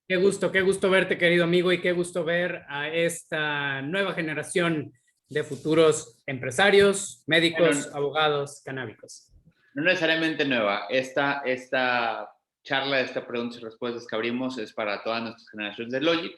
Qué gusto verte, querido amigo, y qué gusto ver a esta nueva generación de futuros empresarios, médicos, Bueno, abogados, canábicos. no necesariamente nueva. Esta charla, esta preguntas y respuestas que abrimos es para todas nuestras generaciones de Logic.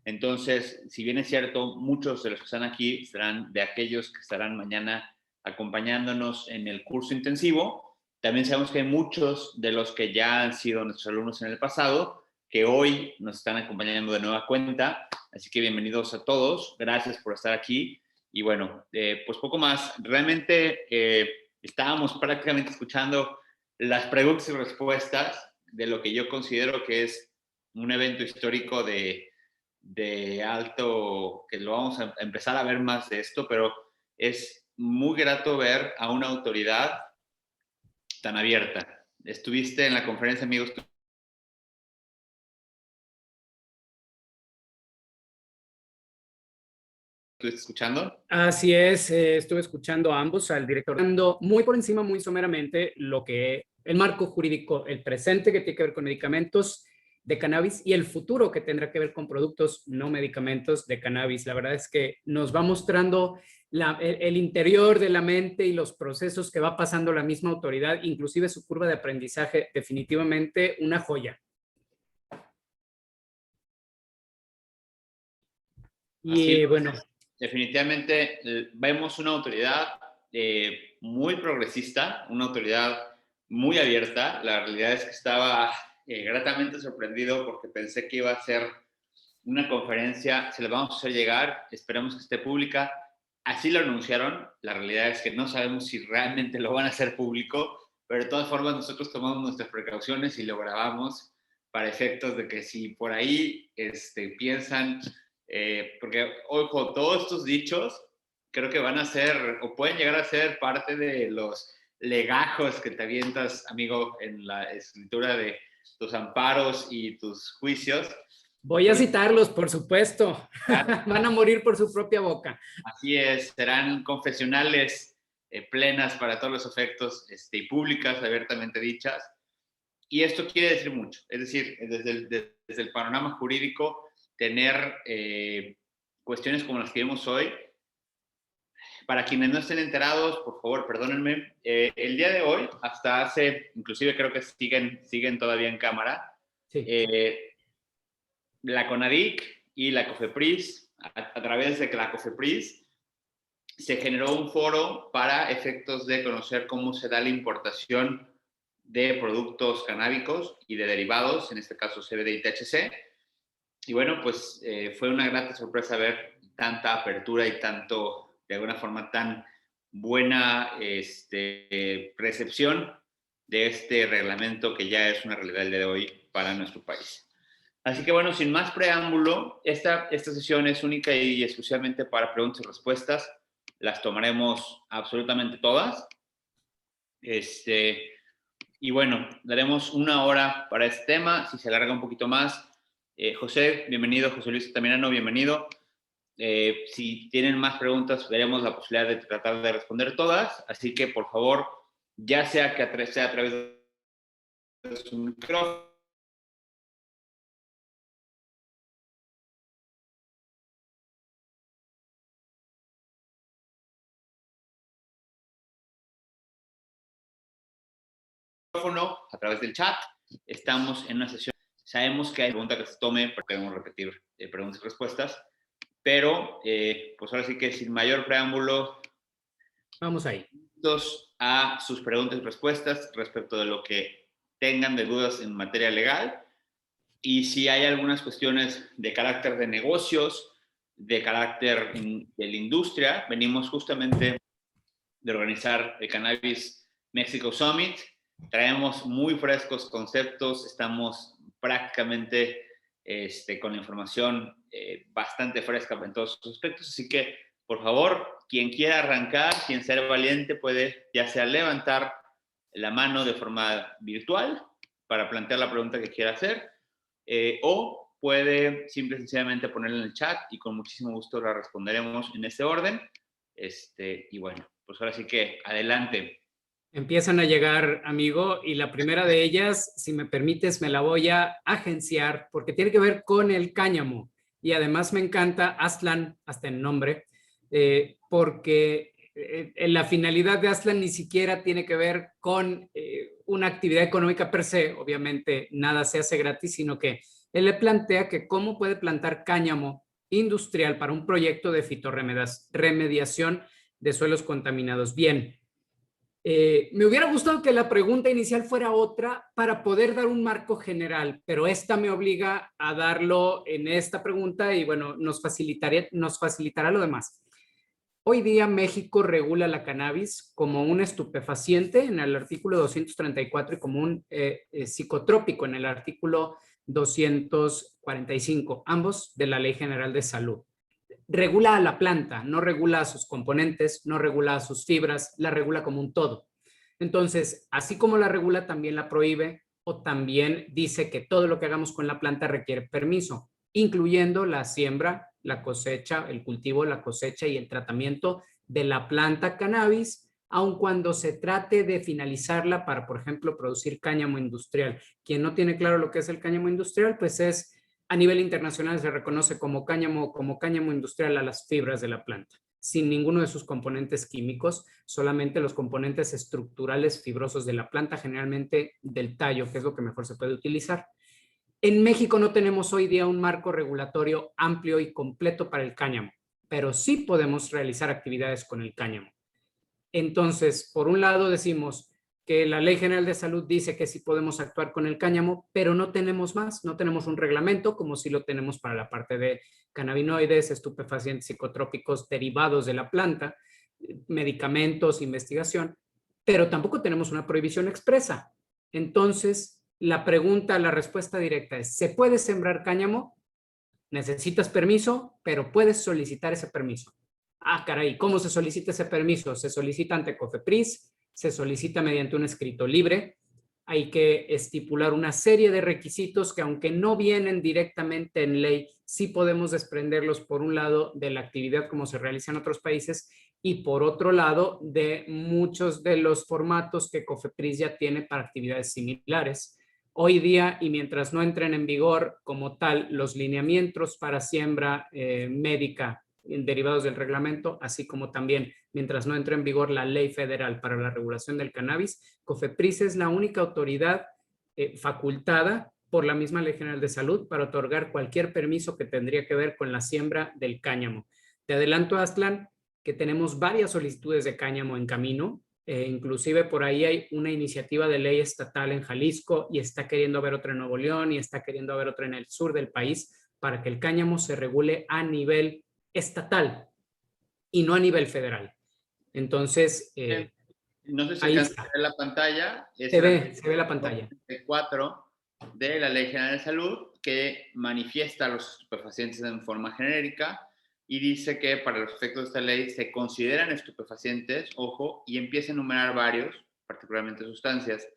Entonces, si bien es cierto, muchos de los que están aquí serán de aquellos que estarán mañana acompañándonos en el curso intensivo. También sabemos que hay muchos de los que ya han sido nuestros alumnos en el pasado, que hoy nos están acompañando de nueva cuenta. Así que bienvenidos a todos. Gracias por estar aquí. Y bueno, pues poco más. Realmente estábamos prácticamente escuchando las preguntas y respuestas de lo que yo considero que es un evento histórico de alto, que lo vamos a empezar a ver más de esto, pero es muy grato ver a una autoridad tan abierta. Estuviste en la conferencia, amigos. ¿Estuviste escuchando? Así es, estuve escuchando a ambos, al director, dando muy por encima, muy someramente, lo que el marco jurídico, el presente que tiene que ver con medicamentos de cannabis y el futuro que tendrá que ver con productos no medicamentos de cannabis. La verdad es que nos va mostrando el interior de la mente y los procesos que va pasando la misma autoridad, inclusive su curva de aprendizaje, definitivamente una joya. Y bueno, definitivamente vemos una autoridad muy progresista, una autoridad muy abierta. La realidad es que estaba gratamente sorprendido porque pensé que iba a ser una conferencia, se la vamos a hacer llegar, esperamos que esté pública. Así lo anunciaron, la realidad es que no sabemos si realmente lo van a hacer público, pero de todas formas nosotros tomamos nuestras precauciones y lo grabamos para efectos de que si por ahí piensan, porque, ojo, todos estos dichos creo que van a ser, o pueden llegar a ser parte de los legajos que te avientas, amigo, en la escritura de tus amparos y tus juicios. voy a citarlos, por supuesto. Van a morir por su propia boca. Así es, serán confesionales plenas para todos los efectos y públicas, abiertamente dichas. Y esto quiere decir mucho, es decir, desde el panorama jurídico, tener cuestiones como las que vemos hoy. Para quienes no estén enterados, por favor, perdónenme, el día de hoy, hasta hace, inclusive creo que siguen todavía en cámara, Sí. La CONADIC y la COFEPRIS, a través de la COFEPRIS, se generó un foro para efectos de conocer cómo se da la importación de productos canábicos y de derivados, en este caso CBD y THC. Y bueno, pues fue una grata sorpresa ver tanta apertura y tanto, de alguna forma, tan buena recepción de este reglamento que ya es una realidad el día de hoy para nuestro país. Así que bueno, sin más preámbulo, esta sesión es única y exclusivamente para preguntas y respuestas. Las tomaremos absolutamente todas. Y bueno, daremos 1 hora para este tema. Si se alarga un poquito más, José, bienvenido. José Luis Tamirano, bienvenido. Si tienen más preguntas, veremos la posibilidad de tratar de responder todas. Así que, por favor, ya sea que sea a través de su micrófono, a través del chat. Estamos en una sesión. Sabemos que hay preguntas que se tome, porque debemos repetir preguntas y respuestas, pero pues ahora sí que sin mayor preámbulo, Vamos ahí. A sus preguntas y respuestas respecto de lo que tengan de dudas en materia legal, y si hay algunas cuestiones de carácter de negocios, de carácter de la industria. Venimos justamente de organizar el Cannabis Mexico Summit. Traemos muy frescos conceptos, estamos prácticamente con la información bastante fresca en todos sus aspectos, así que por favor, quien quiera arrancar, quien sea valiente, puede ya sea levantar la mano de forma virtual para plantear la pregunta que quiera hacer, o puede simple y sencillamente ponerla en el chat y con muchísimo gusto la responderemos en este orden. Y bueno, pues ahora sí que adelante. Empiezan a llegar, amigo, y la primera de ellas, si me permites, me la voy a agenciar porque tiene que ver con el cáñamo. Y además me encanta Aztlán, hasta el nombre, porque la finalidad de Aztlán ni siquiera tiene que ver con una actividad económica per se, obviamente nada se hace gratis, sino que él le plantea que cómo puede plantar cáñamo industrial para un proyecto de fitorremediación de suelos contaminados. Bien. Me hubiera gustado que la pregunta inicial fuera otra para poder dar un marco general, pero esta me obliga a darlo en esta pregunta y bueno, nos facilitará lo demás. Hoy día México regula la cannabis como un estupefaciente en el artículo 234 y como un psicotrópico en el artículo 245, ambos de la Ley General de Salud. Regula a la planta, no regula a sus componentes, no regula a sus fibras, la regula como un todo. Entonces, así como la regula, también la prohíbe o también dice que todo lo que hagamos con la planta requiere permiso, incluyendo la siembra, la cosecha, el cultivo, la cosecha y el tratamiento de la planta cannabis, aun cuando se trate de finalizarla para, por ejemplo, producir cáñamo industrial. Quien no tiene claro lo que es el cáñamo industrial, pues es a nivel internacional se reconoce como cáñamo industrial a las fibras de la planta, sin ninguno de sus componentes químicos, solamente los componentes estructurales fibrosos de la planta, generalmente del tallo, que es lo que mejor se puede utilizar. En México no tenemos hoy día un marco regulatorio amplio y completo para el cáñamo, pero sí podemos realizar actividades con el cáñamo. Entonces, por un lado decimos que la Ley General de Salud dice que sí podemos actuar con el cáñamo, pero no tenemos más, no tenemos un reglamento como sí lo tenemos para la parte de cannabinoides, estupefacientes psicotrópicos derivados de la planta, medicamentos, investigación, pero tampoco tenemos una prohibición expresa. Entonces, la respuesta directa es, ¿se puede sembrar cáñamo? Necesitas permiso, pero puedes solicitar ese permiso. Ah, caray, ¿cómo se solicita ese permiso? Se solicita ante COFEPRIS, se solicita mediante un escrito libre. Hay que estipular una serie de requisitos que, aunque no vienen directamente en ley, sí podemos desprenderlos, por un lado, de la actividad como se realiza en otros países y, por otro lado, de muchos de los formatos que COFEPRIS ya tiene para actividades similares. Hoy día, y mientras no entren en vigor como tal los lineamientos para siembra médica derivados del reglamento, así como también mientras no entre en vigor la ley federal para la regulación del cannabis, COFEPRIS es la única autoridad facultada por la misma Ley General de Salud para otorgar cualquier permiso que tendría que ver con la siembra del cáñamo. Te adelanto, Aztlán, que tenemos varias solicitudes de cáñamo en camino. Inclusive por ahí hay una iniciativa de ley estatal en Jalisco y está queriendo haber otra en Nuevo León y está queriendo haber otra en el sur del país para que el cáñamo se regule a nivel estatal y no a nivel federal. Entonces, no sé si ahí alcanza a ver la pantalla. Se ve la pantalla. 4 de la Ley General de Salud que manifiesta los estupefacientes en forma genérica y dice que para los efectos de esta ley se consideran estupefacientes, ojo, y empieza a enumerar varios, particularmente sustancias,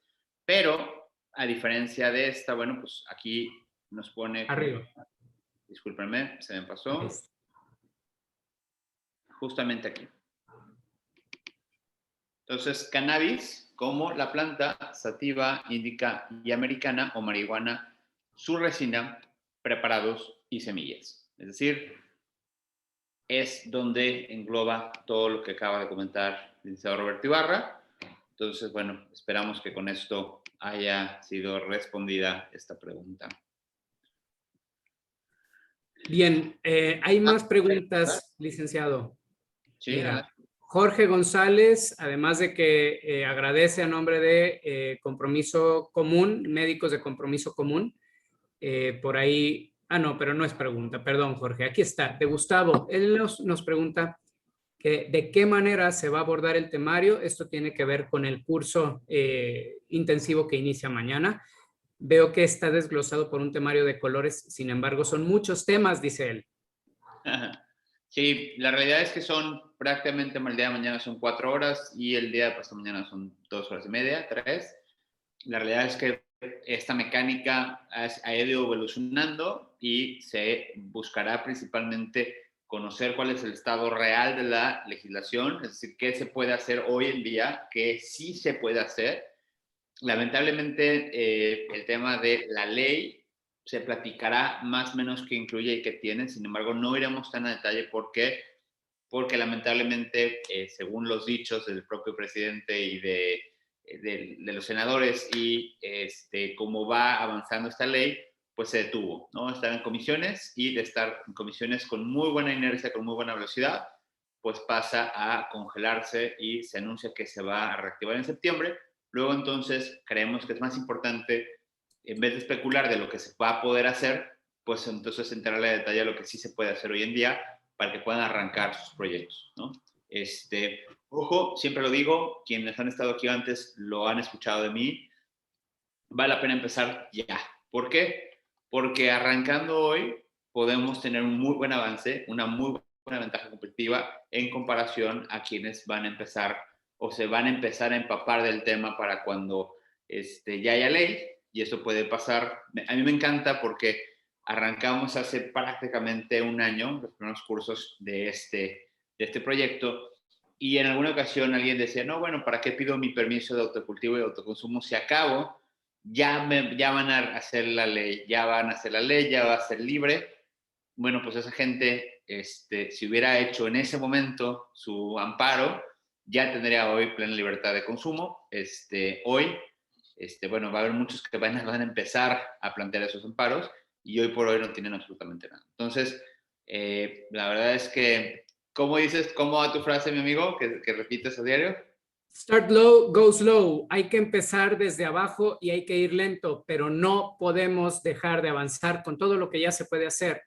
pero a diferencia de esta, bueno, pues aquí nos pone... Arriba. Discúlpenme, se me pasó. Justamente aquí. Entonces, cannabis, como la planta sativa, indica y americana o marihuana, su resina, preparados y semillas. Es decir, es donde engloba todo lo que acaba de comentar el licenciado Roberto Ibarra. Entonces, bueno, esperamos que con esto haya sido respondida esta pregunta. Bien, hay más preguntas, licenciado. Sí, mira, Jorge González, además de que agradece a nombre de Compromiso Común, Médicos de Compromiso Común, por ahí, no, pero no es pregunta, perdón Jorge, aquí está, de Gustavo, él nos pregunta que de qué manera se va a abordar el temario. Esto tiene que ver con el curso intensivo que inicia mañana. Veo que está desglosado por un temario de colores, sin embargo, son muchos temas, dice él. Sí, la realidad es que son prácticamente el día de mañana son 4 horas y el día de pasado mañana son 2 horas y media, 3. La realidad es que esta mecánica ha ido evolucionando y se buscará principalmente conocer cuál es el estado real de la legislación, es decir, qué se puede hacer hoy en día, qué sí se puede hacer. Lamentablemente, el tema de la ley se platicará más o menos qué incluye y qué tiene, sin embargo, no iremos tan a detalle. ¿Por qué? Porque lamentablemente, según los dichos del propio presidente y de los senadores y cómo va avanzando esta ley, pues se detuvo, ¿no? Estar en comisiones, y de estar en comisiones con muy buena inercia, con muy buena velocidad, pues pasa a congelarse y se anuncia que se va a reactivar en septiembre. Luego entonces creemos que es más importante, en vez de especular de lo que se va a poder hacer, pues entonces entrarle a detalle a lo que sí se puede hacer hoy en día para que puedan arrancar sus proyectos, ¿no? Ojo, siempre lo digo, quienes han estado aquí antes lo han escuchado de mí, vale la pena empezar ya. ¿Por qué? Porque arrancando hoy podemos tener un muy buen avance, una muy buena ventaja competitiva en comparación a quienes van a empezar o se van a empezar a empapar del tema para cuando ya haya ley, y eso puede pasar. A mí me encanta porque arrancamos hace prácticamente un año los primeros cursos de este proyecto, y en alguna ocasión alguien decía, no, bueno, ¿para qué pido mi permiso de autocultivo y de autoconsumo si acabo? Ya van a hacer la ley, ya van a hacer la ley, ya va a ser libre. Bueno, pues esa gente, si hubiera hecho en ese momento su amparo, ya tendría hoy plena libertad de consumo. Hoy, bueno, va a haber muchos que van a empezar a plantear esos amparos, y hoy por hoy no tienen absolutamente nada. Entonces, la verdad es que, ¿cómo dices, cómo va tu frase, mi amigo, que repites a diario? Start low, go slow. Hay que empezar desde abajo y hay que ir lento, pero no podemos dejar de avanzar con todo lo que ya se puede hacer.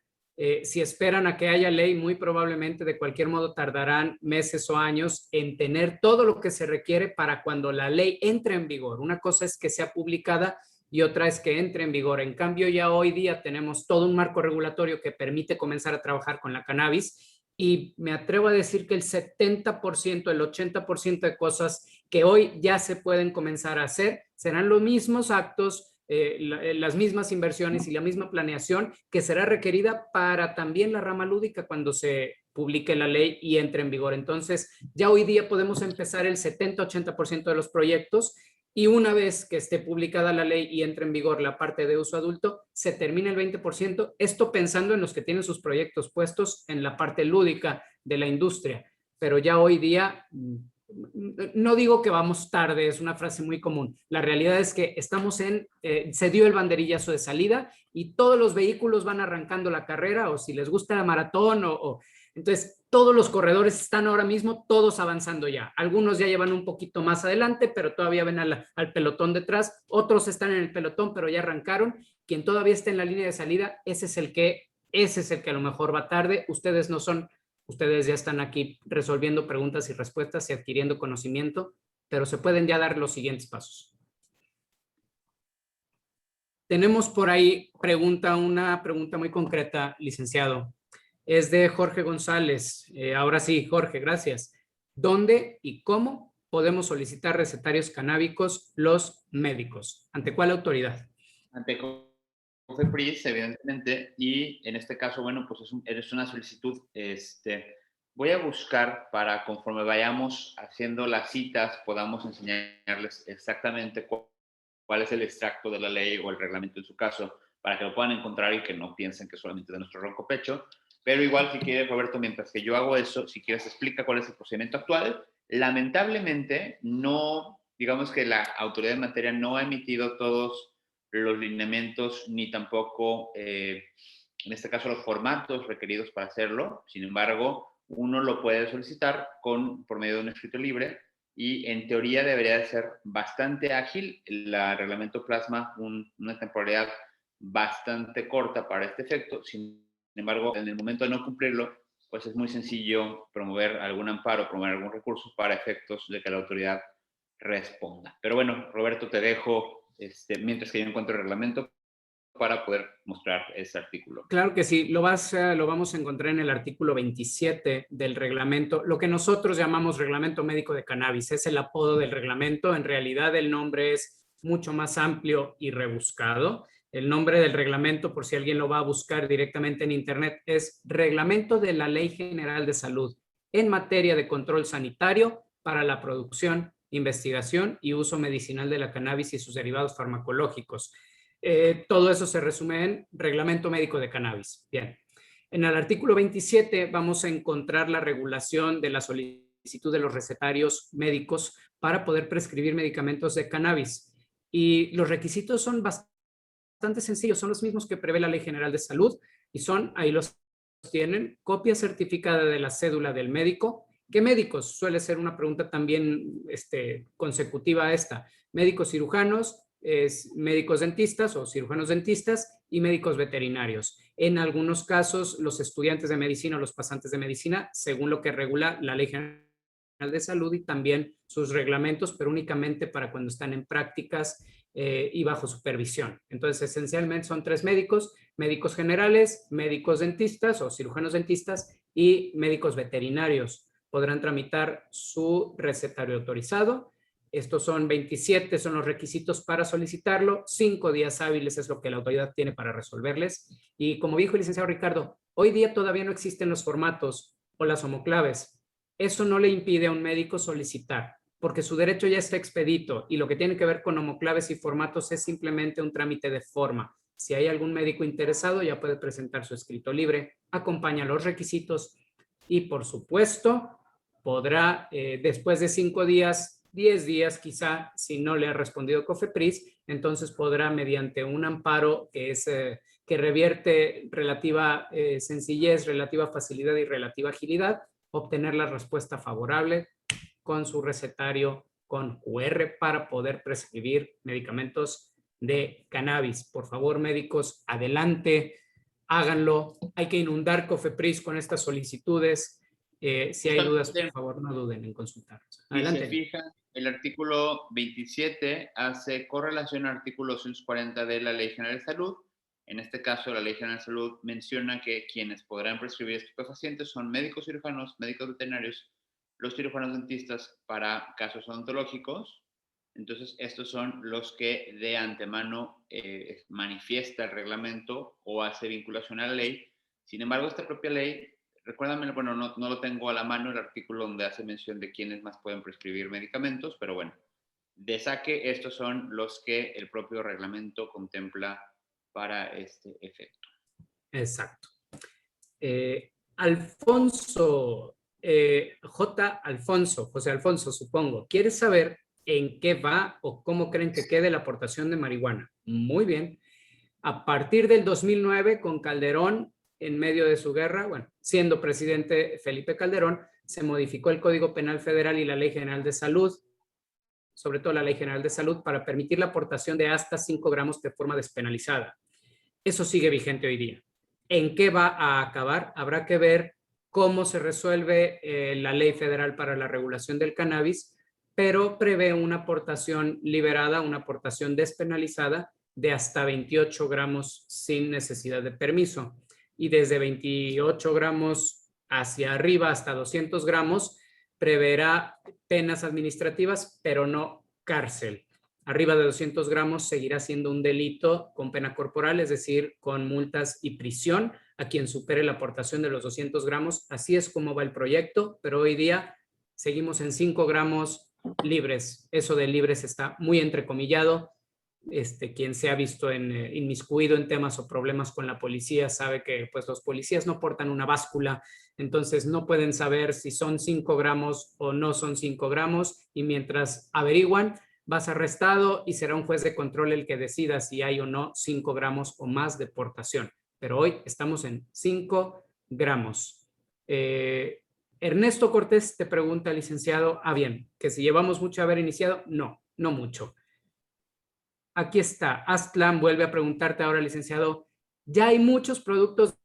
Si esperan a que haya ley, muy probablemente de cualquier modo tardarán meses o años en tener todo lo que se requiere para cuando la ley entre en vigor. Una cosa es que sea publicada y otra es que entre en vigor. En cambio, ya hoy día tenemos todo un marco regulatorio que permite comenzar a trabajar con la cannabis, y me atrevo a decir que el 70%, el 80% de cosas que hoy ya se pueden comenzar a hacer serán los mismos actos, las mismas inversiones y la misma planeación que será requerida para también la rama lúdica cuando se publique la ley y entre en vigor. Entonces, ya hoy día podemos empezar el 70-80% de los proyectos, y una vez que esté publicada la ley y entre en vigor la parte de uso adulto, se termina el 20%, esto pensando en los que tienen sus proyectos puestos en la parte lúdica de la industria. Pero ya hoy día, no digo que vamos tarde, es una frase muy común. La realidad es que estamos se dio el banderillazo de salida y todos los vehículos van arrancando la carrera, o si les gusta la maratón, entonces todos los corredores están ahora mismo todos avanzando ya. Algunos ya llevan un poquito más adelante, pero todavía ven al pelotón detrás. Otros están en el pelotón, pero ya arrancaron. Quien todavía está en la línea de salida, ese es el que a lo mejor va tarde. Ustedes no son, ustedes ya están aquí resolviendo preguntas y respuestas y adquiriendo conocimiento, pero se pueden ya dar los siguientes pasos. Tenemos por ahí una pregunta muy concreta, licenciado. Es de Jorge González. Ahora sí, Jorge, gracias. ¿Dónde y cómo podemos solicitar recetarios canábicos los médicos? ¿Ante cuál autoridad? Ante COFEPRIS, evidentemente, y en este caso, bueno, pues es una solicitud. Voy a buscar para, conforme vayamos haciendo las citas, podamos enseñarles exactamente cuál es el extracto de la ley o el reglamento en su caso, para que lo puedan encontrar y que no piensen que solamente de nuestro ronco pecho. Pero igual, si quieres, Roberto, mientras que yo hago eso, si quieres, explica cuál es el procedimiento actual. Lamentablemente, no, digamos que la autoridad en materia no ha emitido todos los lineamientos, ni tampoco, en este caso, los formatos requeridos para hacerlo. Sin embargo, uno lo puede solicitar por medio de un escrito libre, y en teoría debería de ser bastante ágil. El reglamento plasma una temporalidad bastante corta para este efecto. Sin embargo, en el momento de no cumplirlo, pues es muy sencillo promover algún amparo, promover algún recurso para efectos de que la autoridad responda. Pero bueno, Roberto, te dejo mientras que yo encuentro el reglamento para poder mostrar ese artículo. Claro que sí, lo vamos a encontrar en el artículo 27 del reglamento, lo que nosotros llamamos Reglamento Médico de Cannabis. Es el apodo del reglamento. En realidad el nombre es mucho más amplio y rebuscado. El nombre del reglamento, por si alguien lo va a buscar directamente en internet, es Reglamento de la Ley General de Salud en materia de control sanitario para la producción, investigación y uso medicinal de la cannabis y sus derivados farmacológicos. Todo eso se resume en Reglamento Médico de Cannabis. Bien. En el artículo 27 vamos a encontrar la regulación de la solicitud de los recetarios médicos para poder prescribir medicamentos de cannabis. Y los requisitos son bastante sencillos, son los mismos que prevé la Ley General de Salud y son, ahí los tienen, copia certificada de la cédula del médico. ¿Qué médicos? Suele ser una pregunta también consecutiva a esta. Médicos cirujanos, médicos dentistas o cirujanos dentistas y médicos veterinarios. En algunos casos, los estudiantes de medicina o los pasantes de medicina, según lo que regula la Ley General de Salud y también sus reglamentos, pero únicamente para cuando están en prácticas y bajo supervisión. Entonces, esencialmente son 3 médicos: médicos generales, médicos dentistas o cirujanos dentistas y médicos veterinarios. Podrán tramitar su recetario autorizado. Estos son 27, son los requisitos para solicitarlo. 5 días hábiles es lo que la autoridad tiene para resolverles. Y como dijo el licenciado Ricardo, hoy día todavía no existen los formatos o las homoclaves. Eso no le impide a un médico solicitar, porque su derecho ya está expedito y lo que tiene que ver con homoclaves y formatos es simplemente un trámite de forma. Si hay algún médico interesado, ya puede presentar su escrito libre, acompaña los requisitos y, por supuesto, podrá, después de 5 días, 10 días quizá, si no le ha respondido COFEPRIS, entonces podrá, mediante un amparo que revierte relativa sencillez, relativa facilidad y relativa agilidad, obtener la respuesta favorable con su recetario con QR para poder prescribir medicamentos de cannabis. Por favor, médicos, adelante, háganlo. Hay que inundar COFEPRIS con estas solicitudes. Si hay dudas, por favor, no duden en consultarnos. Adelante. Si se fijan, el artículo 27 hace correlación al artículo 240 de la Ley General de Salud. En este caso, la Ley General de Salud menciona que quienes podrán prescribir estupefacientes son médicos cirujanos, médicos veterinarios, los cirujanos dentistas para casos odontológicos. Entonces, estos son los que de antemano manifiesta el reglamento o hace vinculación a la ley. Sin embargo, esta propia ley, recuérdame, bueno, no lo tengo a la mano el artículo donde hace mención de quiénes más pueden prescribir medicamentos, pero bueno, de saque, estos son los que el propio reglamento contempla para este efecto. Exacto. Alfonso, José Alfonso, supongo, ¿quieres saber en qué va o cómo creen que quede la aportación de marihuana? Muy bien. A partir del 2009, con Calderón en medio de su guerra, bueno, siendo presidente Felipe Calderón, se modificó el Código Penal Federal y la Ley General de Salud, sobre todo la Ley General de Salud, para permitir la aportación de hasta 5 gramos de forma despenalizada. Eso sigue vigente hoy día. ¿En qué va a acabar? Habrá que ver cómo se resuelve la Ley Federal para la Regulación del Cannabis, pero prevé una aportación liberada, una aportación despenalizada de hasta 28 gramos sin necesidad de permiso. Y desde 28 gramos hacia arriba hasta 200 gramos preverá penas administrativas, pero no cárcel. Arriba de 200 gramos seguirá siendo un delito con pena corporal, es decir, con multas y prisión a quien supere la aportación de los 200 gramos. Así es como va el proyecto, pero hoy día seguimos en 5 gramos libres. Eso de libres está muy entrecomillado. Quien se ha visto inmiscuido en temas o problemas con la policía sabe que pues, los policías no portan una báscula, entonces no pueden saber si son 5 gramos o no son 5 gramos, y mientras averiguan, vas arrestado y será un juez de control el que decida si hay o no 5 gramos o más de portación. Pero hoy estamos en 5 gramos. Ernesto Cortés te pregunta, licenciado, bien, que si llevamos mucho a haber iniciado, no mucho. Aquí está, Aztlán vuelve a preguntarte ahora, licenciado, ya hay muchos productos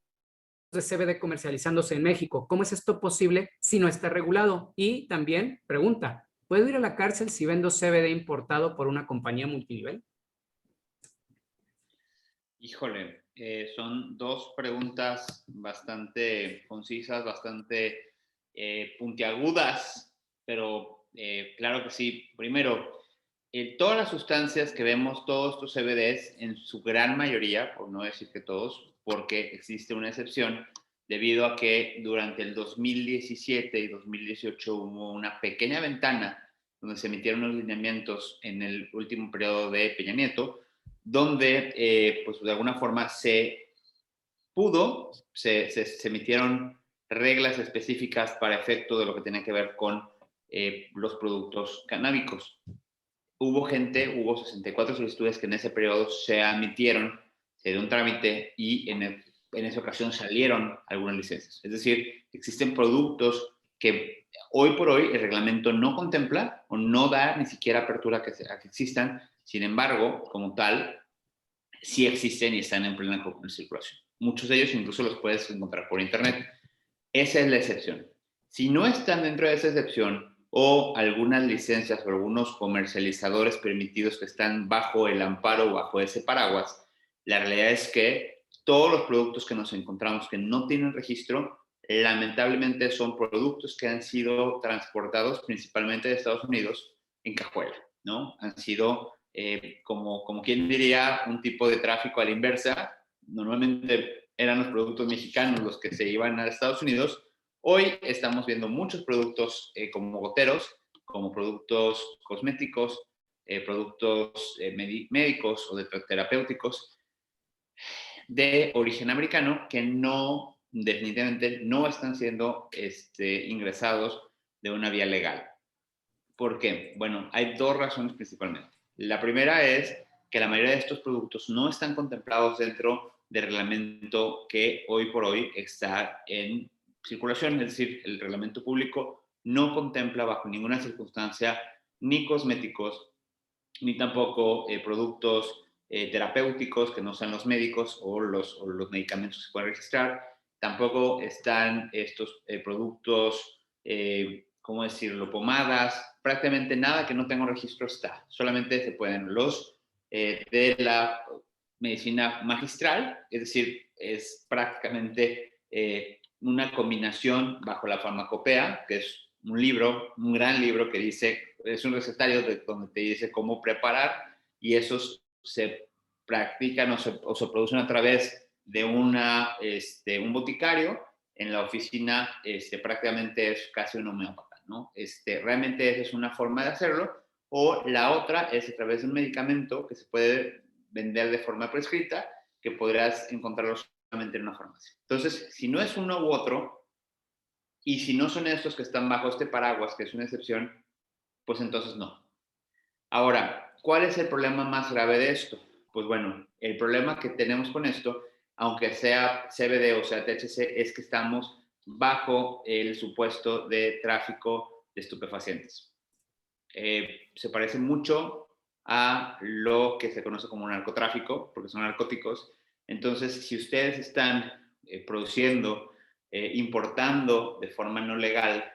de CBD comercializándose en México. ¿Cómo es esto posible si no está regulado? Y también pregunta, ¿puedo ir a la cárcel si vendo CBD importado por una compañía multinivel? Híjole, son 2 preguntas bastante concisas, bastante puntiagudas, pero claro que sí. Primero, Todas las sustancias que vemos, todos estos CBDs, en su gran mayoría, por no decir que todos, porque existe una excepción, debido a que durante el 2017 y 2018 hubo una pequeña ventana donde se emitieron los lineamientos en el último periodo de Peña Nieto, donde pues de alguna forma se emitieron reglas específicas para efecto de lo que tenía que ver con los productos canábicos. Hubo 64 solicitudes que en ese periodo se admitieron, se dio un trámite y en esa ocasión salieron algunas licencias. Es decir, existen productos que hoy por hoy el reglamento no contempla o no da ni siquiera apertura a que existan. Sin embargo, como tal, sí existen y están en plena circulación. Muchos de ellos incluso los puedes encontrar por internet. Esa es la excepción. Si no están dentro de esa excepción o algunas licencias o algunos comercializadores permitidos que están bajo el amparo o bajo ese paraguas, la realidad es que todos los productos que nos encontramos que no tienen registro, lamentablemente son productos que han sido transportados principalmente de Estados Unidos en cajuela, ¿no? Han sido, como quien diría, un tipo de tráfico a la inversa. Normalmente eran los productos mexicanos los que se iban a Estados Unidos. Hoy estamos viendo muchos productos como goteros, como productos cosméticos, productos médicos o de terapéuticos de origen americano que no, definitivamente no están siendo ingresados de una vía legal. ¿Por qué? Bueno, hay dos razones principalmente. La primera es que la mayoría de estos productos no están contemplados dentro del reglamento que hoy por hoy está en circulación, es decir, el reglamento público no contempla bajo ninguna circunstancia ni cosméticos, ni tampoco productos terapéuticos que no sean los médicos o los medicamentos que se pueden registrar. Tampoco están estos productos, ¿cómo decirlo?, pomadas, prácticamente nada que no tenga un registro está. Solamente se pueden los de la medicina magistral, es decir, es prácticamente una combinación bajo la farmacopea, que es un libro, un gran libro que dice, es un recetario donde te dice cómo preparar y esos se practican o se producen a través de un boticario. En la oficina prácticamente es casi un homeópata, ¿no? Realmente esa es una forma de hacerlo. O la otra es a través de un medicamento que se puede vender de forma prescrita, que podrás encontrarlo solamente en una farmacia. Entonces, si no es uno u otro, y si no son estos que están bajo este paraguas, que es una excepción, pues entonces no. Ahora, ¿cuál es el problema más grave de esto? Pues bueno, el problema que tenemos con esto, aunque sea CBD o sea THC, es que estamos bajo el supuesto de tráfico de estupefacientes. Se parece mucho a lo que se conoce como narcotráfico, porque son narcóticos. Entonces, si ustedes están produciendo, importando de forma no legal,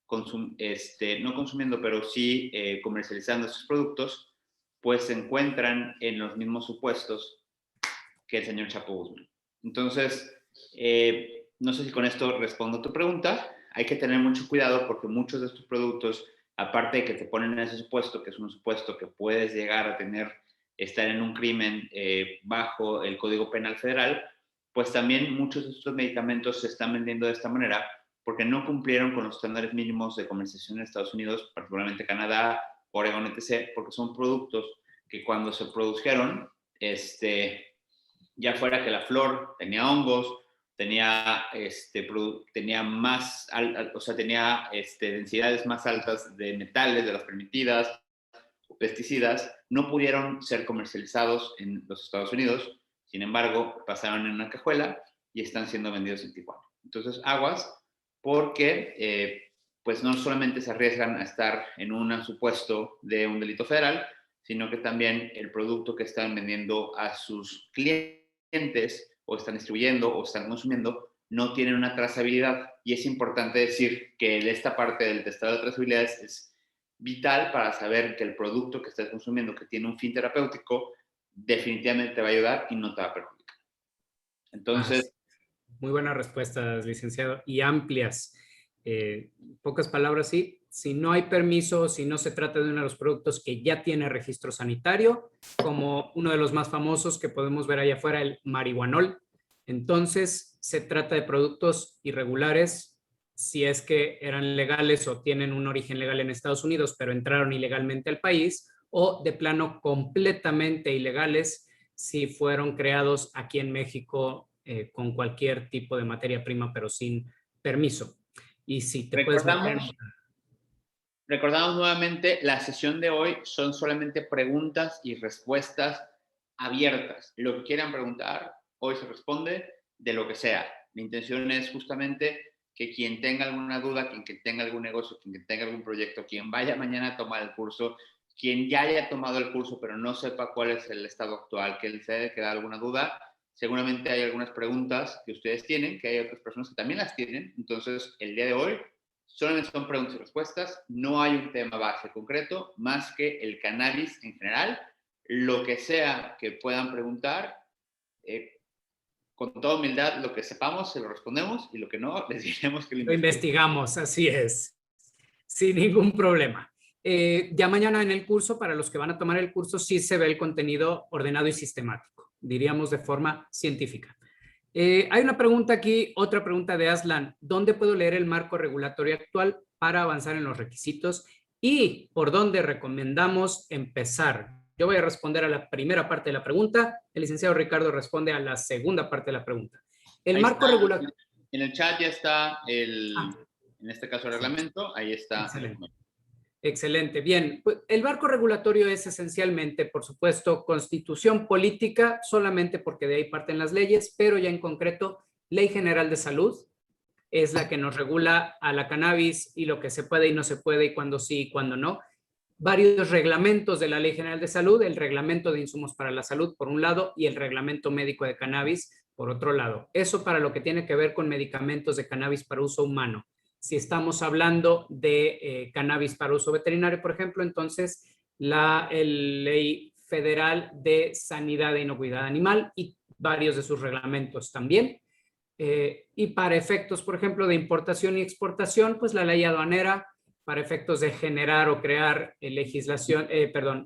no consumiendo, pero sí comercializando estos productos, pues se encuentran en los mismos supuestos que el señor Chapo Guzmán. Entonces, no sé si con esto respondo a tu pregunta. Hay que tener mucho cuidado porque muchos de estos productos, aparte de que te ponen en ese supuesto, que es un supuesto que puedes llegar a estar en un crimen bajo el Código Penal Federal, pues también muchos de estos medicamentos se están vendiendo de esta manera porque no cumplieron con los estándares mínimos de comercialización en Estados Unidos, particularmente Canadá, Oregon, etc., porque son productos que cuando se produjeron, ya fuera que la flor tenía hongos, tenía densidades más altas de metales, de las permitidas, o pesticidas, no pudieron ser comercializados en los Estados Unidos. Sin embargo, pasaron en una cajuela y están siendo vendidos en Tijuana. Entonces, aguas, porque pues no solamente se arriesgan a estar en un supuesto de un delito federal, sino que también el producto que están vendiendo a sus clientes o están distribuyendo o están consumiendo no tienen una trazabilidad. Y es importante decir que esta parte del testado de trazabilidad es vital para saber que el producto que estás consumiendo, que tiene un fin terapéutico, definitivamente te va a ayudar y no te va a perjudicar. Entonces, muy buenas respuestas, licenciado, y amplias. Pocas palabras, sí. Si no hay permiso, si no se trata de uno de los productos que ya tiene registro sanitario, como uno de los más famosos que podemos ver allá afuera, el marihuanol, entonces se trata de productos irregulares si es que eran legales o tienen un origen legal en Estados Unidos, pero entraron ilegalmente al país, o de plano completamente ilegales si fueron creados aquí en México con cualquier tipo de materia prima, pero sin permiso. Y si te puedes meter en... Recordamos nuevamente, la sesión de hoy son solamente preguntas y respuestas abiertas. Lo que quieran preguntar, hoy se responde de lo que sea. Mi intención es justamente que quien tenga alguna duda, quien tenga algún negocio, quien tenga algún proyecto, quien vaya mañana a tomar el curso, quien ya haya tomado el curso pero no sepa cuál es el estado actual, que se haya quedado alguna duda, seguramente hay algunas preguntas que ustedes tienen, que hay otras personas que también las tienen. Entonces, el día de hoy solamente son preguntas y respuestas, no hay un tema base concreto, más que el cannabis en general. Lo que sea que puedan preguntar, con toda humildad, lo que sepamos se lo respondemos, y lo que no, les diremos que lo investigamos, así es, sin ningún problema. Ya mañana en el curso, para los que van a tomar el curso, sí se ve el contenido ordenado y sistemático, diríamos de forma científica. Hay una pregunta aquí, otra pregunta de Aslan. ¿Dónde puedo leer el marco regulatorio actual para avanzar en los requisitos y por dónde recomendamos empezar? Yo voy a responder a la primera parte de la pregunta. El licenciado Ricardo responde a la segunda parte de la pregunta. El Ahí marco está, regulatorio... en el chat ya está en este caso el reglamento, ahí está. Excelente. Excelente, bien. Pues el marco regulatorio es esencialmente, por supuesto, constitución política, solamente porque de ahí parten las leyes, pero ya en concreto, Ley General de Salud es la que nos regula a la cannabis y lo que se puede y no se puede, y cuándo sí y cuándo no. Varios reglamentos de la Ley General de Salud, el reglamento de insumos para la salud, por un lado, y el reglamento médico de cannabis, por otro lado. Eso para lo que tiene que ver con medicamentos de cannabis para uso humano. Si estamos hablando de cannabis para uso veterinario, por ejemplo, entonces la Ley Federal de Sanidad e Inocuidad Animal y varios de sus reglamentos también. Y para efectos, por ejemplo, de importación y exportación, pues la ley aduanera, para efectos de generar o crear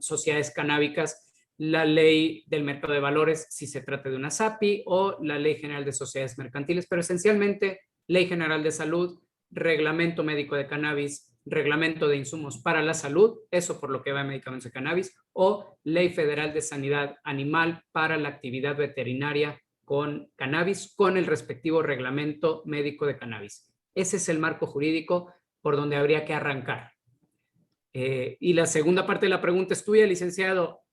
sociedades canábicas, la ley del mercado de valores, si se trata de una SAPI, o la ley general de sociedades mercantiles, pero esencialmente ley general de salud, reglamento médico de cannabis, reglamento de insumos para la salud, eso por lo que va a medicamentos de cannabis, o ley federal de sanidad animal para la actividad veterinaria con cannabis, con el respectivo reglamento médico de cannabis. Ese es el marco jurídico por donde habría que arrancar. Y la segunda parte de la pregunta es tuya, licenciado.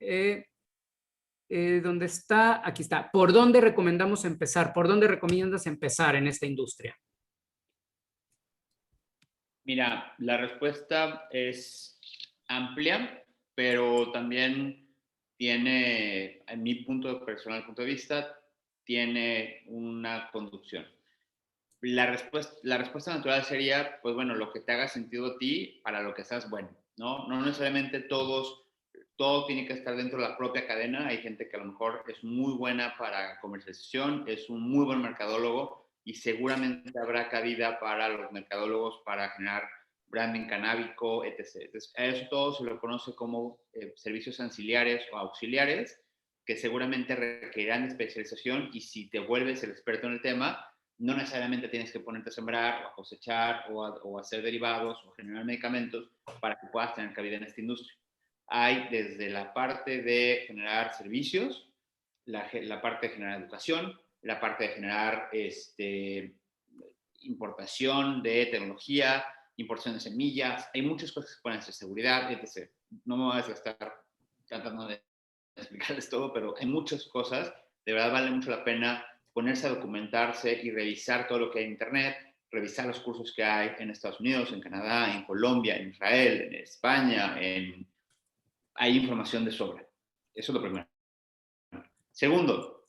¿Dónde está? Aquí está. ¿Por dónde recomendamos empezar? ¿Por dónde recomiendas empezar en esta industria? Mira, la respuesta es amplia, pero también tiene, en mi personal punto de vista, tiene una conducción. La respuesta natural sería, pues bueno, lo que te haga sentido a ti para lo que estás bueno, ¿no? No necesariamente todo tiene que estar dentro de la propia cadena. Hay gente que a lo mejor es muy buena para comercialización, es un muy buen mercadólogo, y seguramente habrá cabida para los mercadólogos para generar branding canábico, etc. Entonces, a eso todo se lo conoce como servicios ancillarios o auxiliares, que seguramente requerirán especialización, y si te vuelves el experto en el tema, no necesariamente tienes que ponerte a sembrar o a cosechar o a hacer derivados o generar medicamentos para que puedas tener cabida en esta industria. Hay desde la parte de generar servicios, la parte de generar educación, la parte de generar importación de tecnología, importación de semillas. Hay muchas cosas que pueden hacer, seguridad, etc. No me voy a desgastar tratando de explicarles todo, pero hay muchas cosas. De verdad vale mucho la pena ponerse a documentarse y revisar todo lo que hay en Internet, revisar los cursos que hay en Estados Unidos, en Canadá, en Colombia, en Israel, en España, hay información de sobra. Eso es lo primero. Segundo,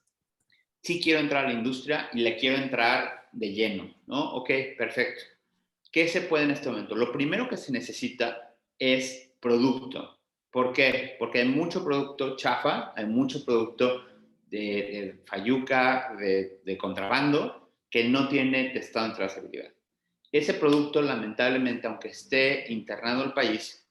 sí quiero entrar a la industria y le quiero entrar de lleno, ¿no? Ok, perfecto. ¿Qué se puede en este momento? Lo primero que se necesita es producto. ¿Por qué? Porque hay mucho producto chafa, hay mucho producto de fayuca, de contrabando, que no tiene testado en trazabilidad. ese producto, lamentablemente, aunque esté internado al país,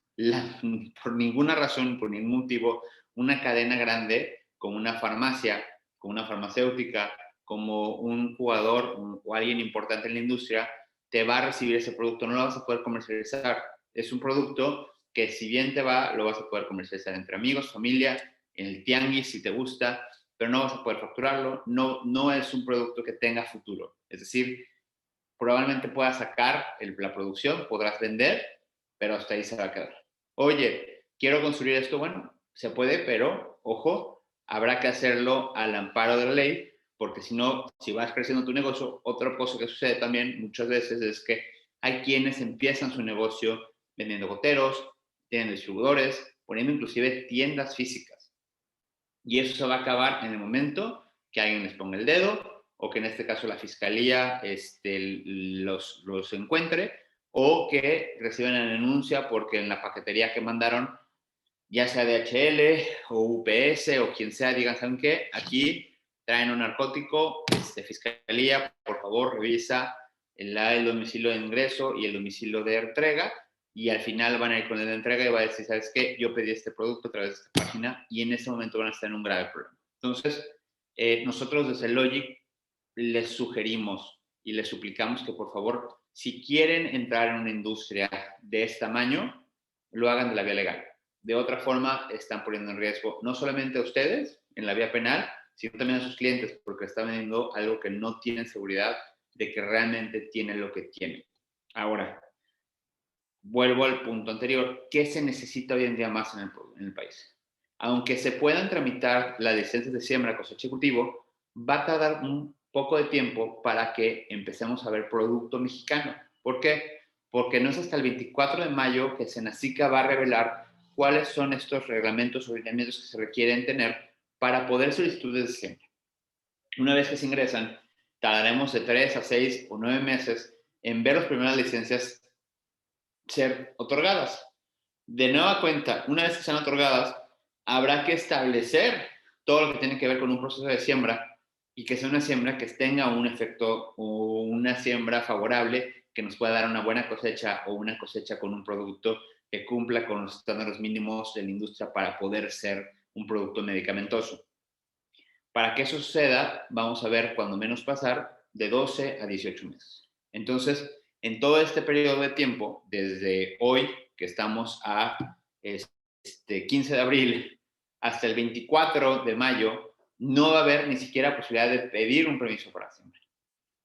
por ninguna razón, por ningún motivo, una cadena grande como una farmacia, como una farmacéutica, como un jugador o alguien importante en la industria, te va a recibir ese producto, no lo vas a poder comercializar. Es un producto que si bien te va, lo vas a poder comercializar entre amigos, familia, en el tianguis si te gusta, pero no vas a poder facturarlo, no es un producto que tenga futuro. Es decir, probablemente puedas sacar la producción, podrás vender, pero hasta ahí se va a quedar. Oye, quiero construir esto, bueno, se puede, pero ojo, habrá que hacerlo al amparo de la ley, porque si no, si vas creciendo tu negocio, otra cosa que sucede también muchas veces es que hay quienes empiezan su negocio vendiendo goteros, tienen distribuidores, poniendo inclusive tiendas físicas. Y eso se va a acabar en el momento que alguien les ponga el dedo o que en este caso la fiscalía los encuentre o que reciban la denuncia porque en la paquetería que mandaron, ya sea DHL o UPS o quien sea, digan, ¿saben qué? Aquí traen un narcótico, fiscalía, por favor, revisa el domicilio de ingreso y el domicilio de entrega y al final van a ir con el de entrega y va a decir, ¿sabes qué? Yo pedí este producto a través de esta página y en ese momento van a estar en un grave problema. Entonces, nosotros desde Logic les sugerimos y les suplicamos que por favor, si quieren entrar en una industria de este tamaño, lo hagan de la vía legal. De otra forma, están poniendo en riesgo no solamente a ustedes en la vía penal, sino también a sus clientes, porque están vendiendo algo que no tienen seguridad de que realmente tienen lo que tienen. Ahora, vuelvo al punto anterior. ¿Qué se necesita hoy en día más en el país? Aunque se puedan tramitar las licencias de siembra, cosecha y cultivo, va a tardar un poco de tiempo para que empecemos a ver producto mexicano. ¿Por qué? Porque no es hasta el 24 de mayo que Senacica va a revelar cuáles son estos reglamentos o lineamientos que se requieren tener para poder solicitudes de siembra. Una vez que se ingresan, tardaremos de 3 a 6 o 9 meses en ver las primeras licencias ser otorgadas. De nueva cuenta, una vez que sean otorgadas, habrá que establecer todo lo que tiene que ver con un proceso de siembra y que sea una siembra que tenga un efecto o una siembra favorable que nos pueda dar una buena cosecha o una cosecha con un producto que cumpla con los estándares mínimos de la industria para poder ser un producto medicamentoso. Para que eso suceda, vamos a ver cuando menos pasar de 12 a 18 meses. Entonces, en todo este periodo de tiempo, desde hoy, que estamos a 15 de abril, hasta el 24 de mayo, no va a haber ni siquiera posibilidad de pedir un permiso para siembra.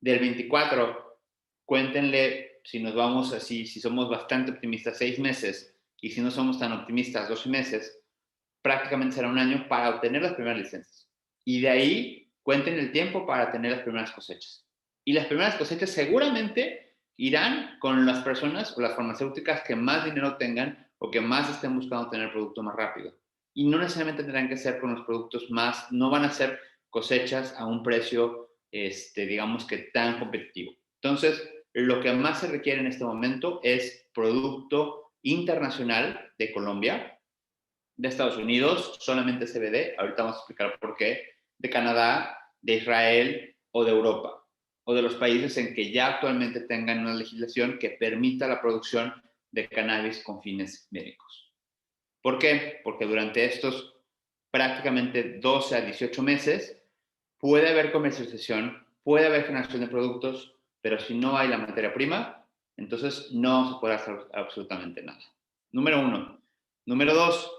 Del 24, cuéntenle, si nos vamos así, si somos bastante optimistas, 6 meses, y si no somos tan optimistas, 12 meses, prácticamente será un año para obtener las primeras licencias. Y de ahí cuenten el tiempo para tener las primeras cosechas. Y las primeras cosechas seguramente irán con las personas o las farmacéuticas que más dinero tengan o que más estén buscando tener el producto más rápido. Y no necesariamente tendrán que ser con los productos más, no van a ser cosechas a un precio, digamos que tan competitivo. Entonces, lo que más se requiere en este momento es producto internacional de Colombia, de Estados Unidos, solamente CBD, ahorita vamos a explicar por qué, de Canadá, de Israel o de Europa, o de los países en que ya actualmente tengan una legislación que permita la producción de cannabis con fines médicos. ¿Por qué? Porque durante estos prácticamente 12 a 18 meses puede haber comercialización, puede haber generación de productos, pero si no hay la materia prima, entonces no se puede hacer absolutamente nada. Número uno. Número dos,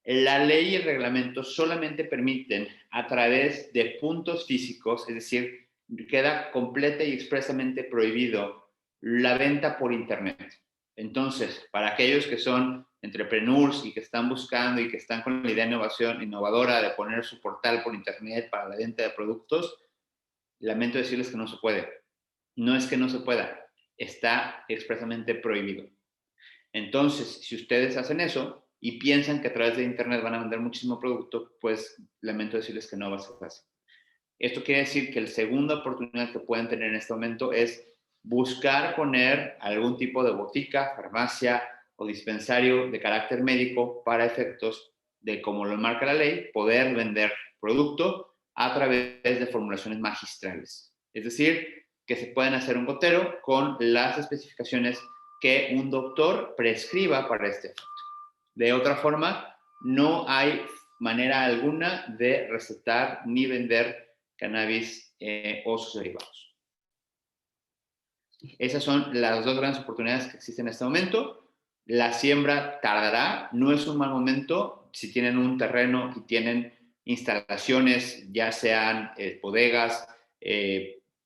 la ley y el reglamento solamente permiten a través de puntos físicos, es decir, queda completa y expresamente prohibido la venta por Internet. Entonces, para aquellos que son entrepreneurs y que están buscando y que están con la idea de innovación innovadora de poner su portal por Internet para la venta de productos, lamento decirles que no se puede. No es que no se pueda, está expresamente prohibido. Entonces, si ustedes hacen eso y piensan que a través de Internet van a vender muchísimo producto, pues lamento decirles que no va a ser fácil. Esto quiere decir que la segunda oportunidad que pueden tener en este momento es buscar poner algún tipo de botica, farmacia o dispensario de carácter médico para efectos de, como lo marca la ley, poder vender producto a través de formulaciones magistrales. Es decir, que se pueden hacer un gotero con las especificaciones que un doctor prescriba para este efecto. De otra forma, no hay manera alguna de recetar ni vender cannabis o sus derivados. Esas son las dos grandes oportunidades que existen en este momento. La siembra tardará, no es un mal momento si tienen un terreno y tienen instalaciones, ya sean bodegas,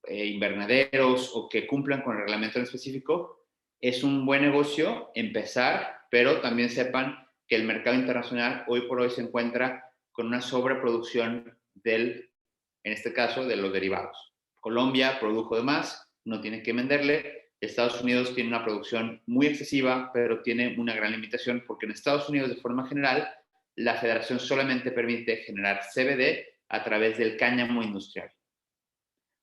invernaderos o que cumplan con el reglamento en específico. Es un buen negocio empezar, pero también sepan que el mercado internacional hoy por hoy se encuentra con una sobreproducción en este caso, de los derivados. Colombia produjo de más, no tiene que venderle. Estados Unidos tiene una producción muy excesiva, pero tiene una gran limitación porque en Estados Unidos, de forma general, la federación solamente permite generar CBD a través del cáñamo industrial.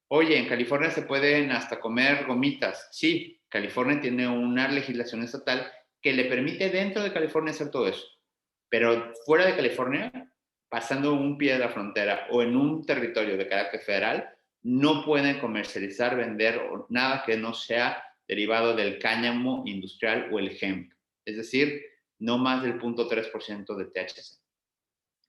Oye, en California se pueden hasta comer gomitas. Sí, California tiene una legislación estatal que le permite dentro de California hacer todo eso. Pero fuera de California, pasando un pie de la frontera o en un territorio de carácter federal, no pueden comercializar, vender nada que no sea derivado del cáñamo industrial o el hemp. Es decir, no más del 0.3% de THC.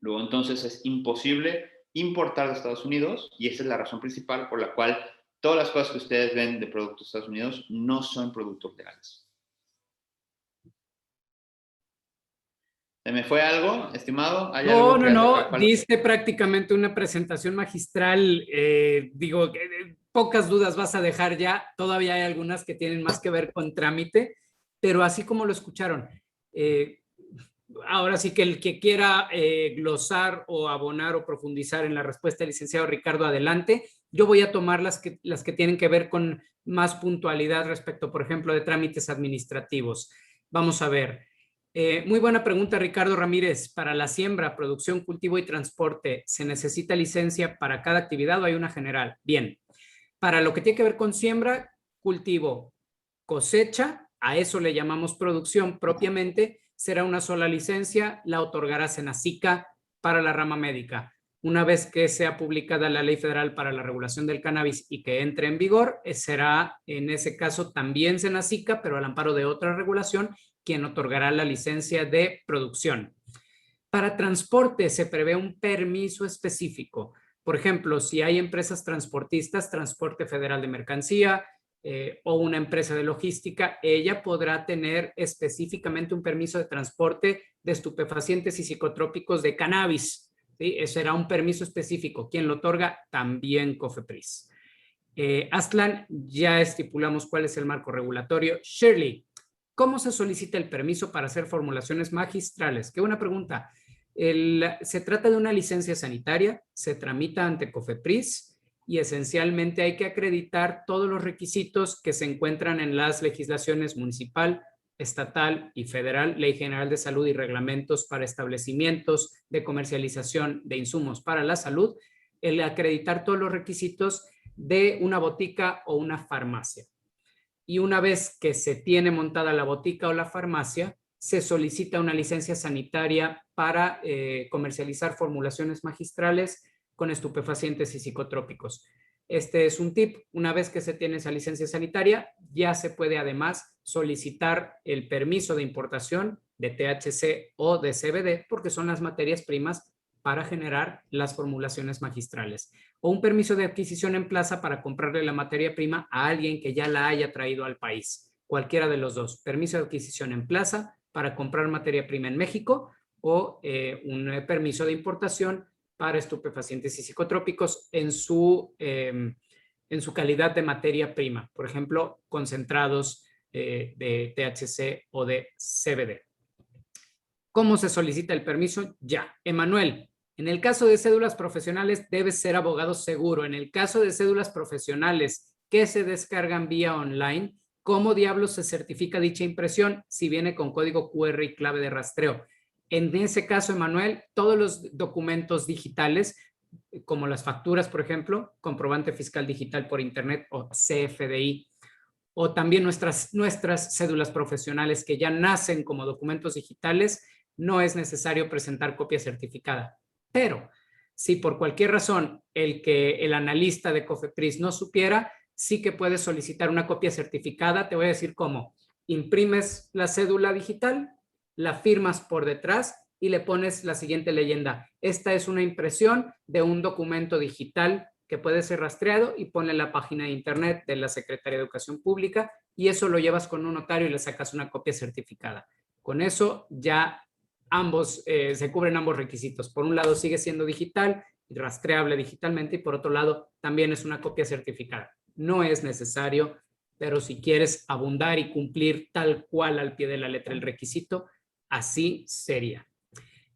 Luego, entonces, es imposible importar de Estados Unidos y esa es la razón principal por la cual todas las cosas que ustedes ven de productos de Estados Unidos no son productos legales. ¿Se me fue algo, estimado? ¿Hay algo que No. Diste prácticamente una presentación magistral. Pocas dudas vas a dejar ya. Todavía hay algunas que tienen más que ver con trámite, pero así como lo escucharon, ahora sí que el que quiera glosar o abonar o profundizar en la respuesta del licenciado Ricardo, adelante. Yo voy a tomar las que tienen que ver con más puntualidad respecto, por ejemplo, de trámites administrativos. Vamos a ver. Muy buena pregunta, Ricardo Ramírez. Para la siembra, producción, cultivo y transporte, ¿se necesita licencia para cada actividad o hay una general? Bien. Para lo que tiene que ver con siembra, cultivo, cosecha, a eso le llamamos producción propiamente, será una sola licencia, la otorgará Senacica para la rama médica. Una vez que sea publicada la Ley Federal para la Regulación del Cannabis y que entre en vigor, será en ese caso también Senacica, pero al amparo de otra regulación, quien otorgará la licencia de producción. Para transporte se prevé un permiso específico. Por ejemplo, si hay empresas transportistas, Transporte Federal de Mercancía o una empresa de logística, ella podrá tener específicamente un permiso de transporte de estupefacientes y psicotrópicos de cannabis. ¿Sí? Ese será un permiso específico. ¿Quién lo otorga? También COFEPRIS. Aztlán, ya estipulamos cuál es el marco regulatorio. Shirley, ¿cómo se solicita el permiso para hacer formulaciones magistrales? Qué buena pregunta. Se trata de una licencia sanitaria, se tramita ante COFEPRIS y esencialmente hay que acreditar todos los requisitos que se encuentran en las legislaciones municipal, estatal y federal, Ley General de Salud y reglamentos para establecimientos de comercialización de insumos para la salud, el acreditar todos los requisitos de una botica o una farmacia. Y una vez que se tiene montada la botica o la farmacia, se solicita una licencia sanitaria para comercializar formulaciones magistrales con estupefacientes y psicotrópicos. Este es un tip. Una vez que se tiene esa licencia sanitaria, ya se puede además solicitar el permiso de importación de THC o de CBD, porque son las materias primas para generar las formulaciones magistrales. O un permiso de adquisición en plaza para comprarle la materia prima a alguien que ya la haya traído al país. Cualquiera de los dos. Permiso de adquisición en plaza para comprar materia prima en México o un permiso de importación para estupefacientes y psicotrópicos en su calidad de materia prima. Por ejemplo, concentrados de THC o de CBD. ¿Cómo se solicita el permiso? Ya. Emanuel, en el caso de cédulas profesionales debes ser abogado seguro. En el caso de cédulas profesionales que se descargan vía online, ¿cómo diablos se certifica dicha impresión si viene con código QR y clave de rastreo? En ese caso, Emanuel, todos los documentos digitales, como las facturas, por ejemplo, comprobante fiscal digital por internet o CFDI, o también nuestras cédulas profesionales que ya nacen como documentos digitales, no es necesario presentar copia certificada. Pero si por cualquier razón el analista de COFEPRIS no supiera, sí que puedes solicitar una copia certificada. Te voy a decir cómo. Imprimes la cédula digital, la firmas por detrás y le pones la siguiente leyenda. Esta es una impresión de un documento digital que puede ser rastreado, y ponle la página de internet de la Secretaría de Educación Pública, y eso lo llevas con un notario y le sacas una copia certificada. Con eso ya se cubren ambos requisitos. Por un lado sigue siendo digital y rastreable digitalmente, y por otro lado también es una copia certificada. No es necesario, pero si quieres abundar y cumplir tal cual al pie de la letra el requisito, así sería.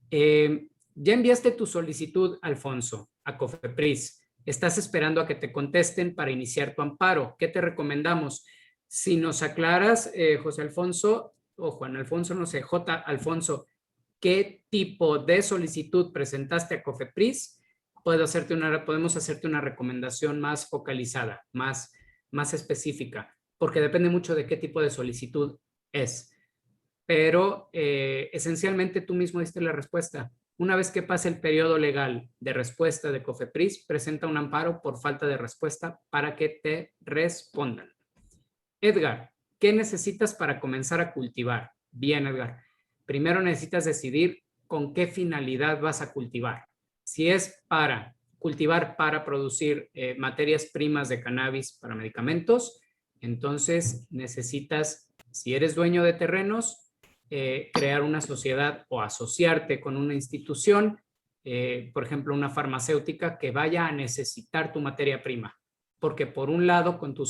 Ya enviaste tu solicitud, Alfonso, a COFEPRIS. Estás esperando a que te contesten para iniciar tu amparo. ¿Qué te recomendamos? Si nos aclaras, José Alfonso, o Juan Alfonso, no sé, J. Alfonso, qué tipo de solicitud presentaste a COFEPRIS, podemos hacerte una recomendación más focalizada, más específica, porque depende mucho de qué tipo de solicitud es. Pero esencialmente tú mismo diste la respuesta. Una vez que pase el periodo legal de respuesta de COFEPRIS, presenta un amparo por falta de respuesta para que te respondan. Edgar, ¿qué necesitas para comenzar a cultivar? Bien, Edgar. Primero necesitas decidir con qué finalidad vas a cultivar. Si es para cultivar para producir materias primas de cannabis para medicamentos, entonces necesitas, si eres dueño de terrenos, crear una sociedad o asociarte con una institución, por ejemplo, una farmacéutica que vaya a necesitar tu materia prima. Porque por un lado, con tu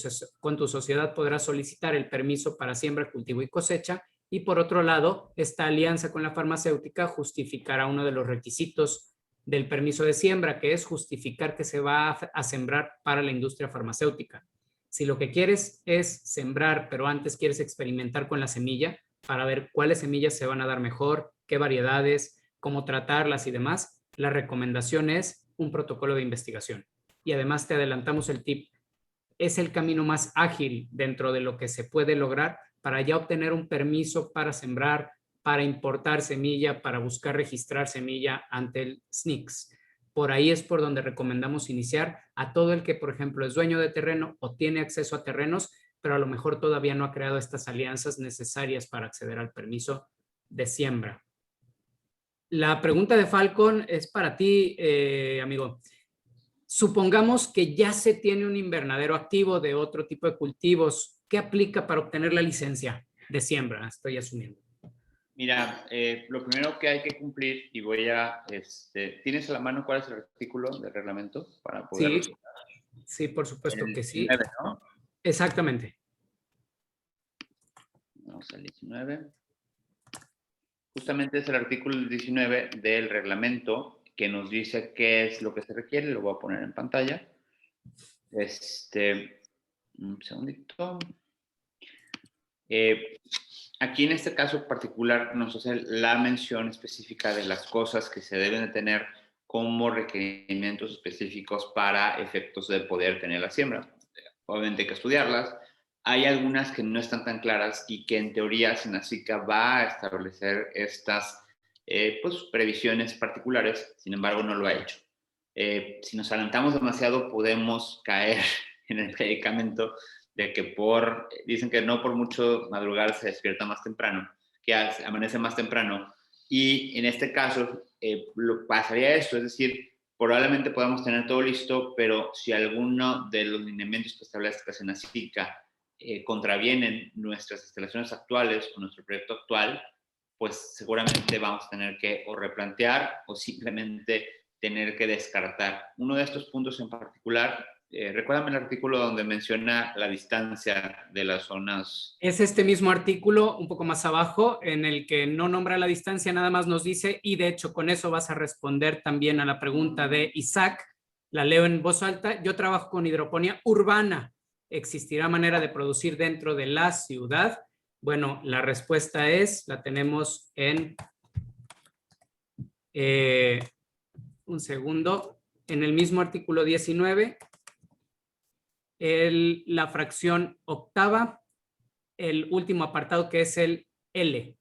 sociedad podrás solicitar el permiso para siembra, cultivo y cosecha, y por otro lado, esta alianza con la farmacéutica justificará uno de los requisitos del permiso de siembra, que es justificar que se va a sembrar para la industria farmacéutica. Si lo que quieres es sembrar, pero antes quieres experimentar con la semilla para ver cuáles semillas se van a dar mejor, qué variedades, cómo tratarlas y demás, la recomendación es un protocolo de investigación. Y además te adelantamos el tip, es el camino más ágil dentro de lo que se puede lograr para ya obtener un permiso para sembrar, para importar semilla, para buscar registrar semilla ante el SNICS. Por ahí es por donde recomendamos iniciar a todo el que, por ejemplo, es dueño de terreno o tiene acceso a terrenos, pero a lo mejor todavía no ha creado estas alianzas necesarias para acceder al permiso de siembra. La pregunta de Falcon es para ti, amigo. Supongamos que ya se tiene un invernadero activo de otro tipo de cultivos. ¿Qué aplica para obtener la licencia de siembra? Estoy asumiendo. Mira, lo primero que hay que cumplir, y ¿tienes a la mano cuál es el artículo del reglamento para poder? Sí, por supuesto que sí. 19, ¿no? Exactamente. Vamos al 19. Justamente es el artículo 19 del reglamento que nos dice qué es lo que se requiere. Lo voy a poner en pantalla. Un segundito. Aquí en este caso particular nos hace la mención específica de las cosas que se deben de tener como requerimientos específicos para efectos de poder tener la siembra. Obviamente hay que estudiarlas. Hay algunas que no están tan claras y que en teoría SENACICA va a establecer estas previsiones particulares, sin embargo no lo ha hecho. Si nos adelantamos demasiado podemos caer en el predicamento de que dicen que no por mucho madrugar se despierta más temprano, que amanece más temprano, y en este caso pasaría esto, es decir, probablemente podamos tener todo listo, pero si alguno de los lineamientos que establezca SENACICA contravienen nuestras instalaciones actuales o nuestro proyecto actual, pues seguramente vamos a tener que o replantear o simplemente tener que descartar. Uno de estos puntos en particular, recuérdame el artículo donde menciona la distancia de las zonas. Es este mismo artículo, un poco más abajo, en el que no nombra la distancia, nada más nos dice, y de hecho con eso vas a responder también a la pregunta de Isaac, la leo en voz alta. Yo trabajo con hidroponía urbana. ¿Existirá manera de producir dentro de la ciudad? Bueno, la respuesta la tenemos en un segundo, en el mismo artículo 19, la fracción octava, el último apartado que es el L,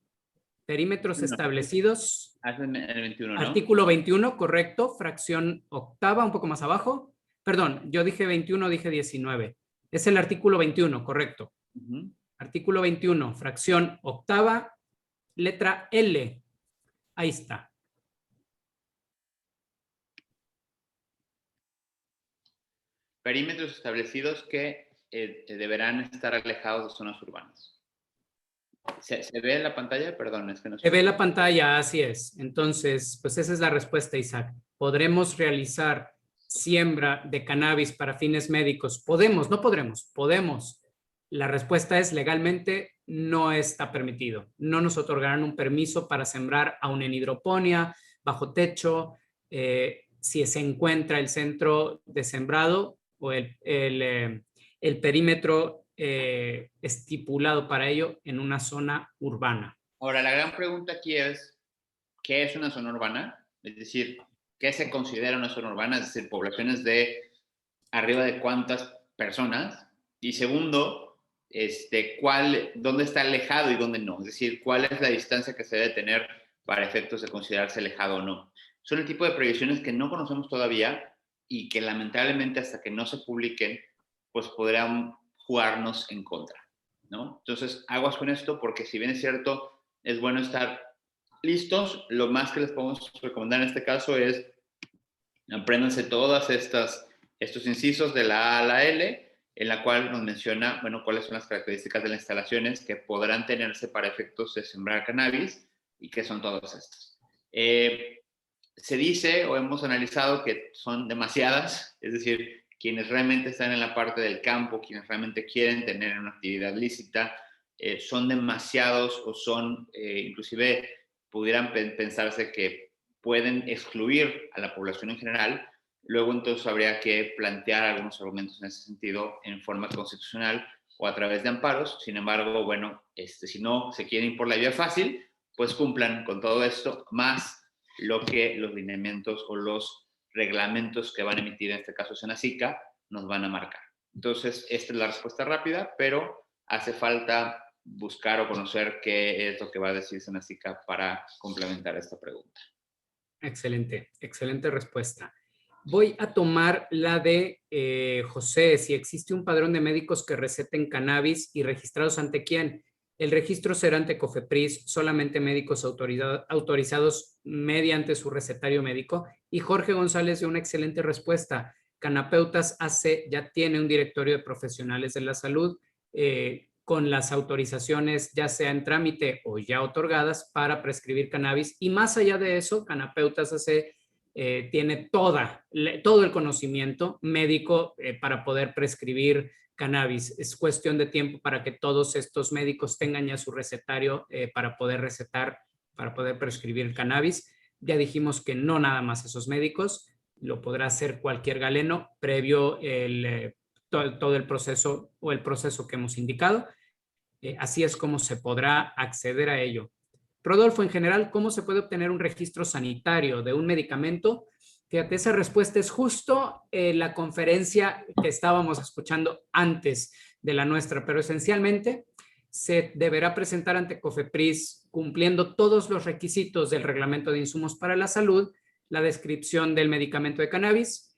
perímetros establecidos. En el 21, ¿no? Artículo 21, correcto, fracción octava, un poco más abajo. Perdón, yo dije 21, dije 19. Es el artículo 21, correcto. Ujú. Artículo 21, fracción octava, letra L. Ahí está. Perímetros establecidos que deberán estar alejados de zonas urbanas. ¿Se ve en la pantalla? Perdón, es que no Se ve sé. la pantalla, así es. Entonces, pues esa es la respuesta, Isaac. ¿Podremos realizar siembra de cannabis para fines médicos? Podemos, no podremos, podemos. La respuesta es legalmente no está permitido. No nos otorgarán un permiso para sembrar aún en hidroponía, bajo techo, si se encuentra el centro de sembrado o el perímetro estipulado para ello en una zona urbana. Ahora, la gran pregunta aquí es, ¿qué es una zona urbana? Es decir, ¿qué se considera una zona urbana? Es decir, poblaciones de arriba de cuántas personas. Y segundo, ¿dónde está alejado y dónde no? Es decir, ¿cuál es la distancia que se debe tener para efectos de considerarse alejado o no? Son el tipo de previsiones que no conocemos todavía y que lamentablemente hasta que no se publiquen, pues podrán jugarnos en contra, ¿no? Entonces, aguas con esto porque si bien es cierto, es bueno estar listos. Lo más que les podemos recomendar en este caso es apréndanse todas estos incisos de la A a la L, en la cual nos menciona, bueno, cuáles son las características de las instalaciones que podrán tenerse para efectos de sembrar cannabis y qué son todas estas. Se dice o hemos analizado que son demasiadas, es decir, quienes realmente están en la parte del campo, quienes realmente quieren tener una actividad lícita, son demasiados o son, inclusive, pudieran pensarse que pueden excluir a la población en general. Luego entonces habría que plantear algunos argumentos en ese sentido en forma constitucional o a través de amparos. Sin embargo, bueno, si no se quieren ir por la vía fácil, pues cumplan con todo esto, más lo que los lineamientos o los reglamentos que van a emitir, en este caso Senacica, nos van a marcar. Entonces, esta es la respuesta rápida, pero hace falta buscar o conocer qué es lo que va a decir Senacica para complementar esta pregunta. Excelente, excelente respuesta. Voy a tomar la de José. Si existe un padrón de médicos que receten cannabis y registrados ante quién, el registro será ante COFEPRIS, solamente médicos autorizados mediante su recetario médico. Y Jorge González dio una excelente respuesta. Canapeutas AC ya tiene un directorio de profesionales de la salud con las autorizaciones ya sea en trámite o ya otorgadas para prescribir cannabis. Y más allá de eso, Canapeutas AC tiene todo el conocimiento médico para poder prescribir cannabis. Es cuestión de tiempo para que todos estos médicos tengan ya su recetario para poder recetar, para poder prescribir cannabis. Ya dijimos que no nada más esos médicos, lo podrá hacer cualquier galeno previo todo el proceso o el proceso que hemos indicado. Así es como se podrá acceder a ello. Rodolfo, en general, ¿cómo se puede obtener un registro sanitario de un medicamento? Fíjate, esa respuesta es justo la conferencia que estábamos escuchando antes de la nuestra, pero esencialmente se deberá presentar ante COFEPRIS cumpliendo todos los requisitos del Reglamento de Insumos para la Salud, la descripción del medicamento de cannabis,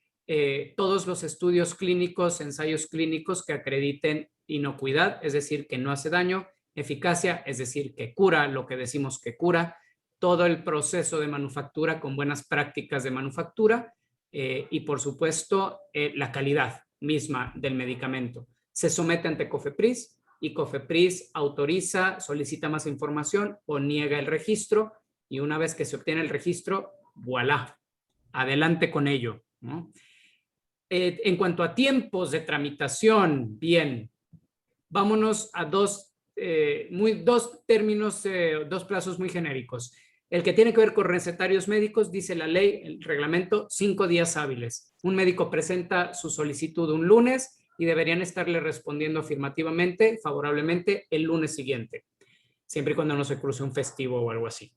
todos los estudios clínicos, ensayos clínicos que acrediten inocuidad, es decir, que no hace daño, eficacia, es decir, que cura lo que decimos que cura, todo el proceso de manufactura con buenas prácticas de manufactura y, por supuesto, la calidad misma del medicamento. Se somete ante COFEPRIS y COFEPRIS autoriza, solicita más información o niega el registro y una vez que se obtiene el registro, voilà, adelante con ello, ¿no? En cuanto a tiempos de tramitación, bien, vámonos a dos términos, dos plazos muy genéricos. El que tiene que ver con recetarios médicos, dice la ley, el reglamento, 5 días hábiles. Un médico presenta su solicitud un lunes y deberían estarle respondiendo afirmativamente, favorablemente, el lunes siguiente, siempre y cuando no se cruce un festivo o algo así.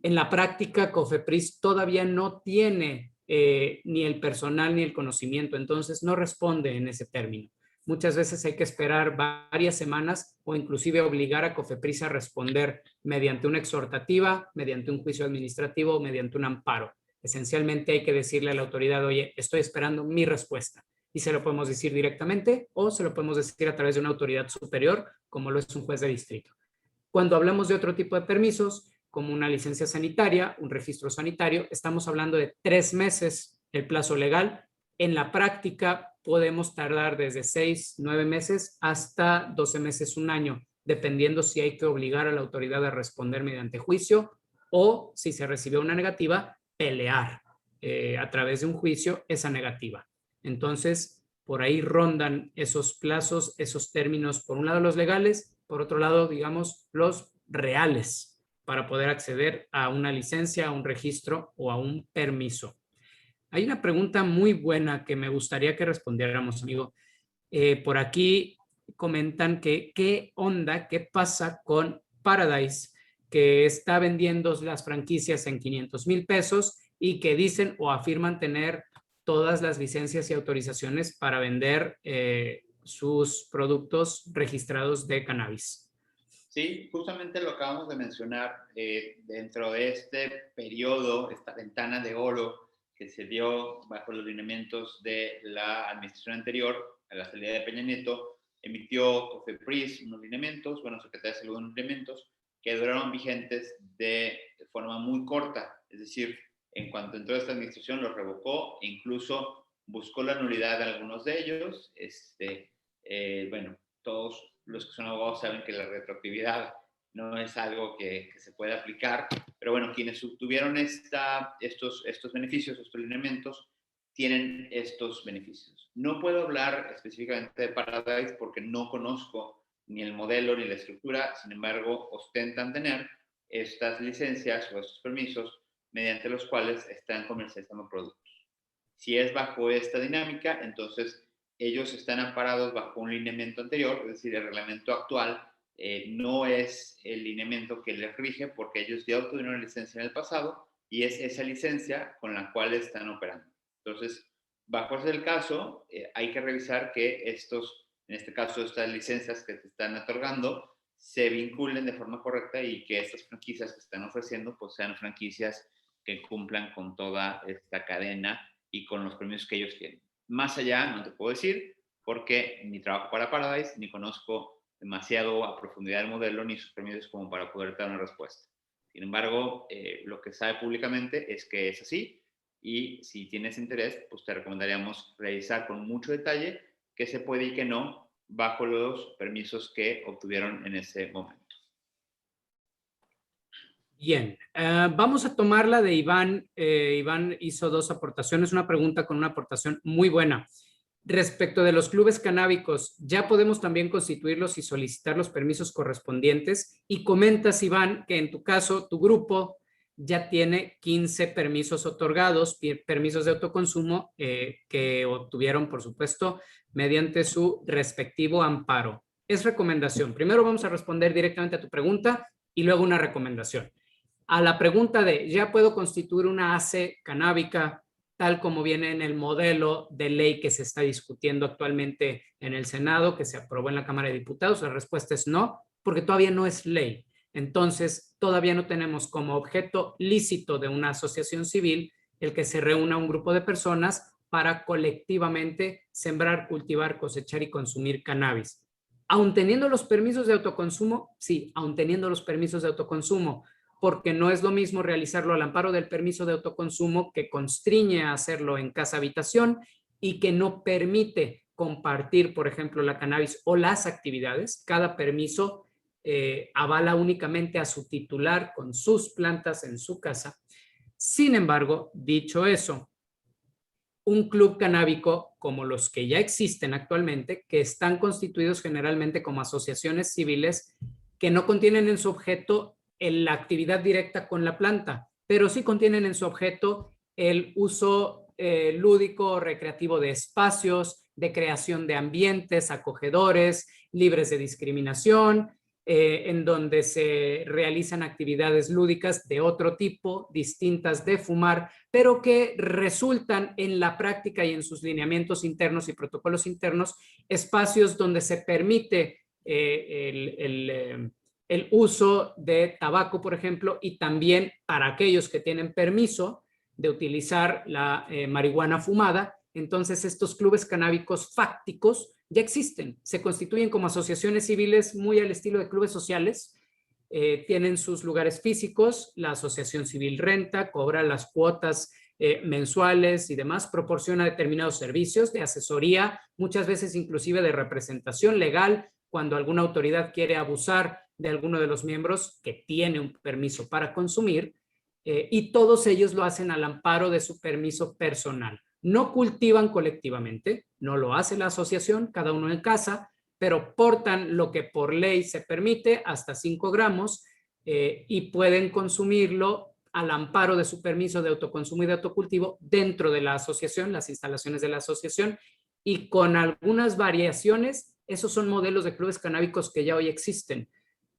En la práctica, COFEPRIS todavía no tiene ni el personal ni el conocimiento, entonces no responde en ese término. Muchas veces hay que esperar varias semanas o inclusive obligar a COFEPRIS a responder mediante una exhortativa, mediante un juicio administrativo o mediante un amparo. Esencialmente hay que decirle a la autoridad, oye, estoy esperando mi respuesta. y se lo podemos decir directamente o se lo podemos decir a través de una autoridad superior, como lo es un juez de distrito. Cuando hablamos de otro tipo de permisos, como una licencia sanitaria, un registro sanitario, estamos hablando de 3 meses el plazo legal. En la práctica podemos tardar desde 6, 9 meses hasta 12 meses, un año, dependiendo si hay que obligar a la autoridad a responder mediante juicio o si se recibió una negativa, pelear a través de un juicio esa negativa. Entonces, por ahí rondan esos plazos, esos términos, por un lado los legales, por otro lado, digamos, los reales, para poder acceder a una licencia, a un registro o a un permiso. Hay una pregunta muy buena que me gustaría que respondiéramos, amigo. Por aquí comentan que qué onda, qué pasa con Paradise, que está vendiendo las franquicias en 500,000 pesos y que dicen o afirman tener todas las licencias y autorizaciones para vender sus productos registrados de cannabis. Sí, justamente lo acabamos de mencionar. Dentro de este periodo, esta ventana de oro que se dio bajo los lineamientos de la administración anterior a la salida de Peña Nieto, emitió COFEPRIS unos lineamientos, bueno, Secretaría de Salud unos lineamientos que duraron vigentes de forma muy corta. Es decir, en cuanto entró esta administración los revocó e incluso buscó la nulidad de algunos de ellos. Bueno, todos los que son abogados saben que la retroactividad no es algo que se puede aplicar, pero bueno, quienes obtuvieron estos beneficios, estos lineamientos, tienen estos beneficios. No puedo hablar específicamente de Paradise porque no conozco ni el modelo ni la estructura, sin embargo, ostentan tener estas licencias o estos permisos mediante los cuales están comercializando productos. Si es bajo esta dinámica, entonces ellos están amparados bajo un lineamiento anterior, es decir, el reglamento actual no es el lineamiento que les rige porque ellos ya obtuvieron una licencia en el pasado y es esa licencia con la cual están operando. Entonces, bajo ese caso, hay que revisar que en este caso, estas licencias que te están otorgando se vinculen de forma correcta y que estas franquicias que están ofreciendo pues sean franquicias que cumplan con toda esta cadena y con los permisos que ellos tienen. Más allá no te puedo decir porque ni trabajo para Paradise ni conozco demasiado a profundidad el modelo ni sus permisos como para poder dar una respuesta. Sin embargo, lo que sabe públicamente es que es así y si tienes interés, pues te recomendaríamos revisar con mucho detalle qué se puede y qué no bajo los permisos que obtuvieron en ese momento. Bien, vamos a tomar la de Iván. Iván hizo 2 aportaciones, una pregunta con una aportación muy buena. Respecto de los clubes canábicos, ya podemos también constituirlos y solicitar los permisos correspondientes. Y comentas, Iván, que en tu caso, tu grupo ya tiene 15 permisos otorgados, permisos de autoconsumo que obtuvieron, por supuesto, mediante su respectivo amparo. Es recomendación. Primero vamos a responder directamente a tu pregunta y luego una recomendación. A la pregunta de, ¿ya puedo constituir una AC canábica tal como viene en el modelo de ley que se está discutiendo actualmente en el Senado, que se aprobó en la Cámara de Diputados? La respuesta es no, porque todavía no es ley. Entonces, todavía no tenemos como objeto lícito de una asociación civil el que se reúna un grupo de personas para colectivamente sembrar, cultivar, cosechar y consumir cannabis. Aun teniendo los permisos de autoconsumo, sí, aun teniendo los permisos de autoconsumo, porque no es lo mismo realizarlo al amparo del permiso de autoconsumo que constriñe a hacerlo en casa habitación y que no permite compartir, por ejemplo, la cannabis o las actividades. Cada permiso avala únicamente a su titular con sus plantas en su casa. Sin embargo, dicho eso, un club canábico como los que ya existen actualmente, que están constituidos generalmente como asociaciones civiles que no contienen en su objeto la actividad directa con la planta, pero sí contienen en su objeto el uso lúdico o recreativo de espacios, de creación de ambientes acogedores, libres de discriminación, en donde se realizan actividades lúdicas de otro tipo, distintas de fumar, pero que resultan en la práctica y en sus lineamientos internos y protocolos internos, espacios donde se permite el uso de tabaco, por ejemplo, y también para aquellos que tienen permiso de utilizar la marihuana fumada, entonces estos clubes canábicos fácticos ya existen, se constituyen como asociaciones civiles muy al estilo de clubes sociales, tienen sus lugares físicos, la asociación civil renta, cobra las cuotas mensuales y demás, proporciona determinados servicios de asesoría, muchas veces inclusive de representación legal, cuando alguna autoridad quiere abusar de alguno de los miembros que tiene un permiso para consumir, y todos ellos lo hacen al amparo de su permiso personal. No cultivan colectivamente, no lo hace la asociación, cada uno en casa, pero portan lo que por ley se permite, hasta 5 gramos, y pueden consumirlo al amparo de su permiso de autoconsumo y de autocultivo dentro de la asociación, las instalaciones de la asociación, y con algunas variaciones. Esos son modelos de clubes canábicos que ya hoy existen.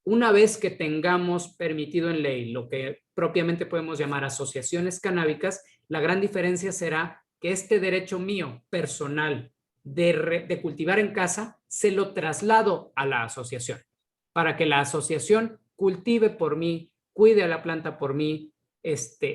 Una vez que tengamos permitido en ley lo que propiamente podemos llamar asociaciones canábicas, la gran diferencia será que este derecho mío personal de cultivar en casa se lo traslado a la asociación, para que la asociación cultive por mí, cuide a la planta por mí,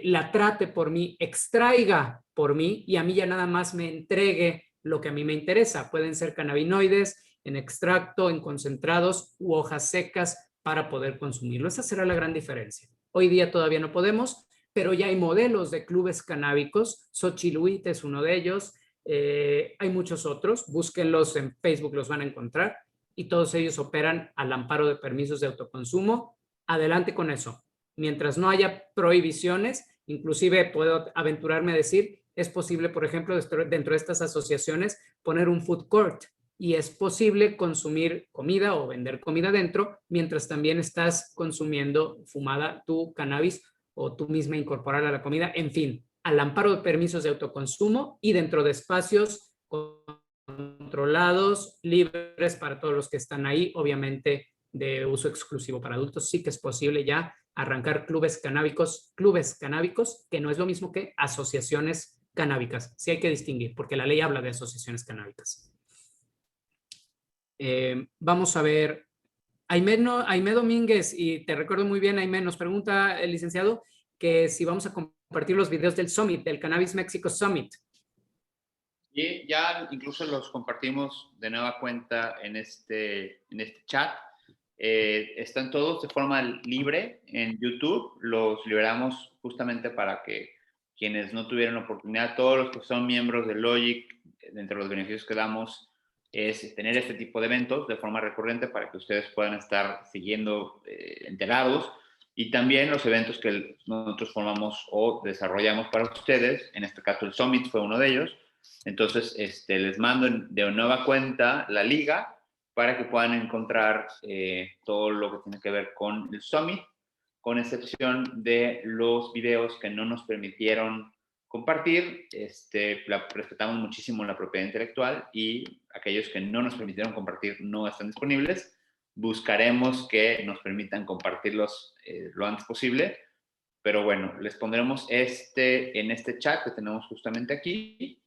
la trate por mí, extraiga por mí, y a mí ya nada más me entregue lo que a mí me interesa. Pueden ser cannabinoides en extracto, en concentrados u hojas secas para poder consumirlo. Esa será la gran diferencia. Hoy día todavía no podemos, pero ya hay modelos de clubes canábicos. Xochitl es uno de ellos. Hay muchos otros. Búsquenlos en Facebook, los van a encontrar. Y todos ellos operan al amparo de permisos de autoconsumo. Adelante con eso. Mientras no haya prohibiciones, inclusive puedo aventurarme a decir, es posible, por ejemplo, dentro de estas asociaciones, poner un food court, y es posible consumir comida o vender comida dentro, mientras también estás consumiendo fumada tu cannabis, o tú misma incorporarla a la comida, en fin, al amparo de permisos de autoconsumo y dentro de espacios controlados, libres para todos los que están ahí, obviamente de uso exclusivo para adultos. Sí que es posible ya arrancar clubes canábicos, que no es lo mismo que asociaciones canábicas. Sí hay que distinguir, porque la ley habla de asociaciones canábicas. Vamos a ver, Aimé Domínguez, y te recuerdo muy bien, Aimé, nos pregunta el licenciado que si vamos a compartir los videos del Summit, del Cannabis México Summit. Y ya incluso los compartimos de nueva cuenta en este chat. Están todos de forma libre en YouTube. Los liberamos justamente para que quienes no tuvieron la oportunidad, todos los que son miembros de Logic, entre los beneficios que damos es tener este tipo de eventos de forma recurrente para que ustedes puedan estar siguiendo enterados, y también los eventos que nosotros formamos o desarrollamos para ustedes. En este caso el Summit fue uno de ellos. Entonces les mando de nueva cuenta la liga para que puedan encontrar todo lo que tiene que ver con el Summit, con excepción de los videos que no nos permitieron compartir. Respetamos muchísimo la propiedad intelectual, y aquellos que no nos permitieron compartir no están disponibles. Buscaremos que nos permitan compartirlos lo antes posible, pero bueno, les pondremos en este chat que tenemos justamente aquí.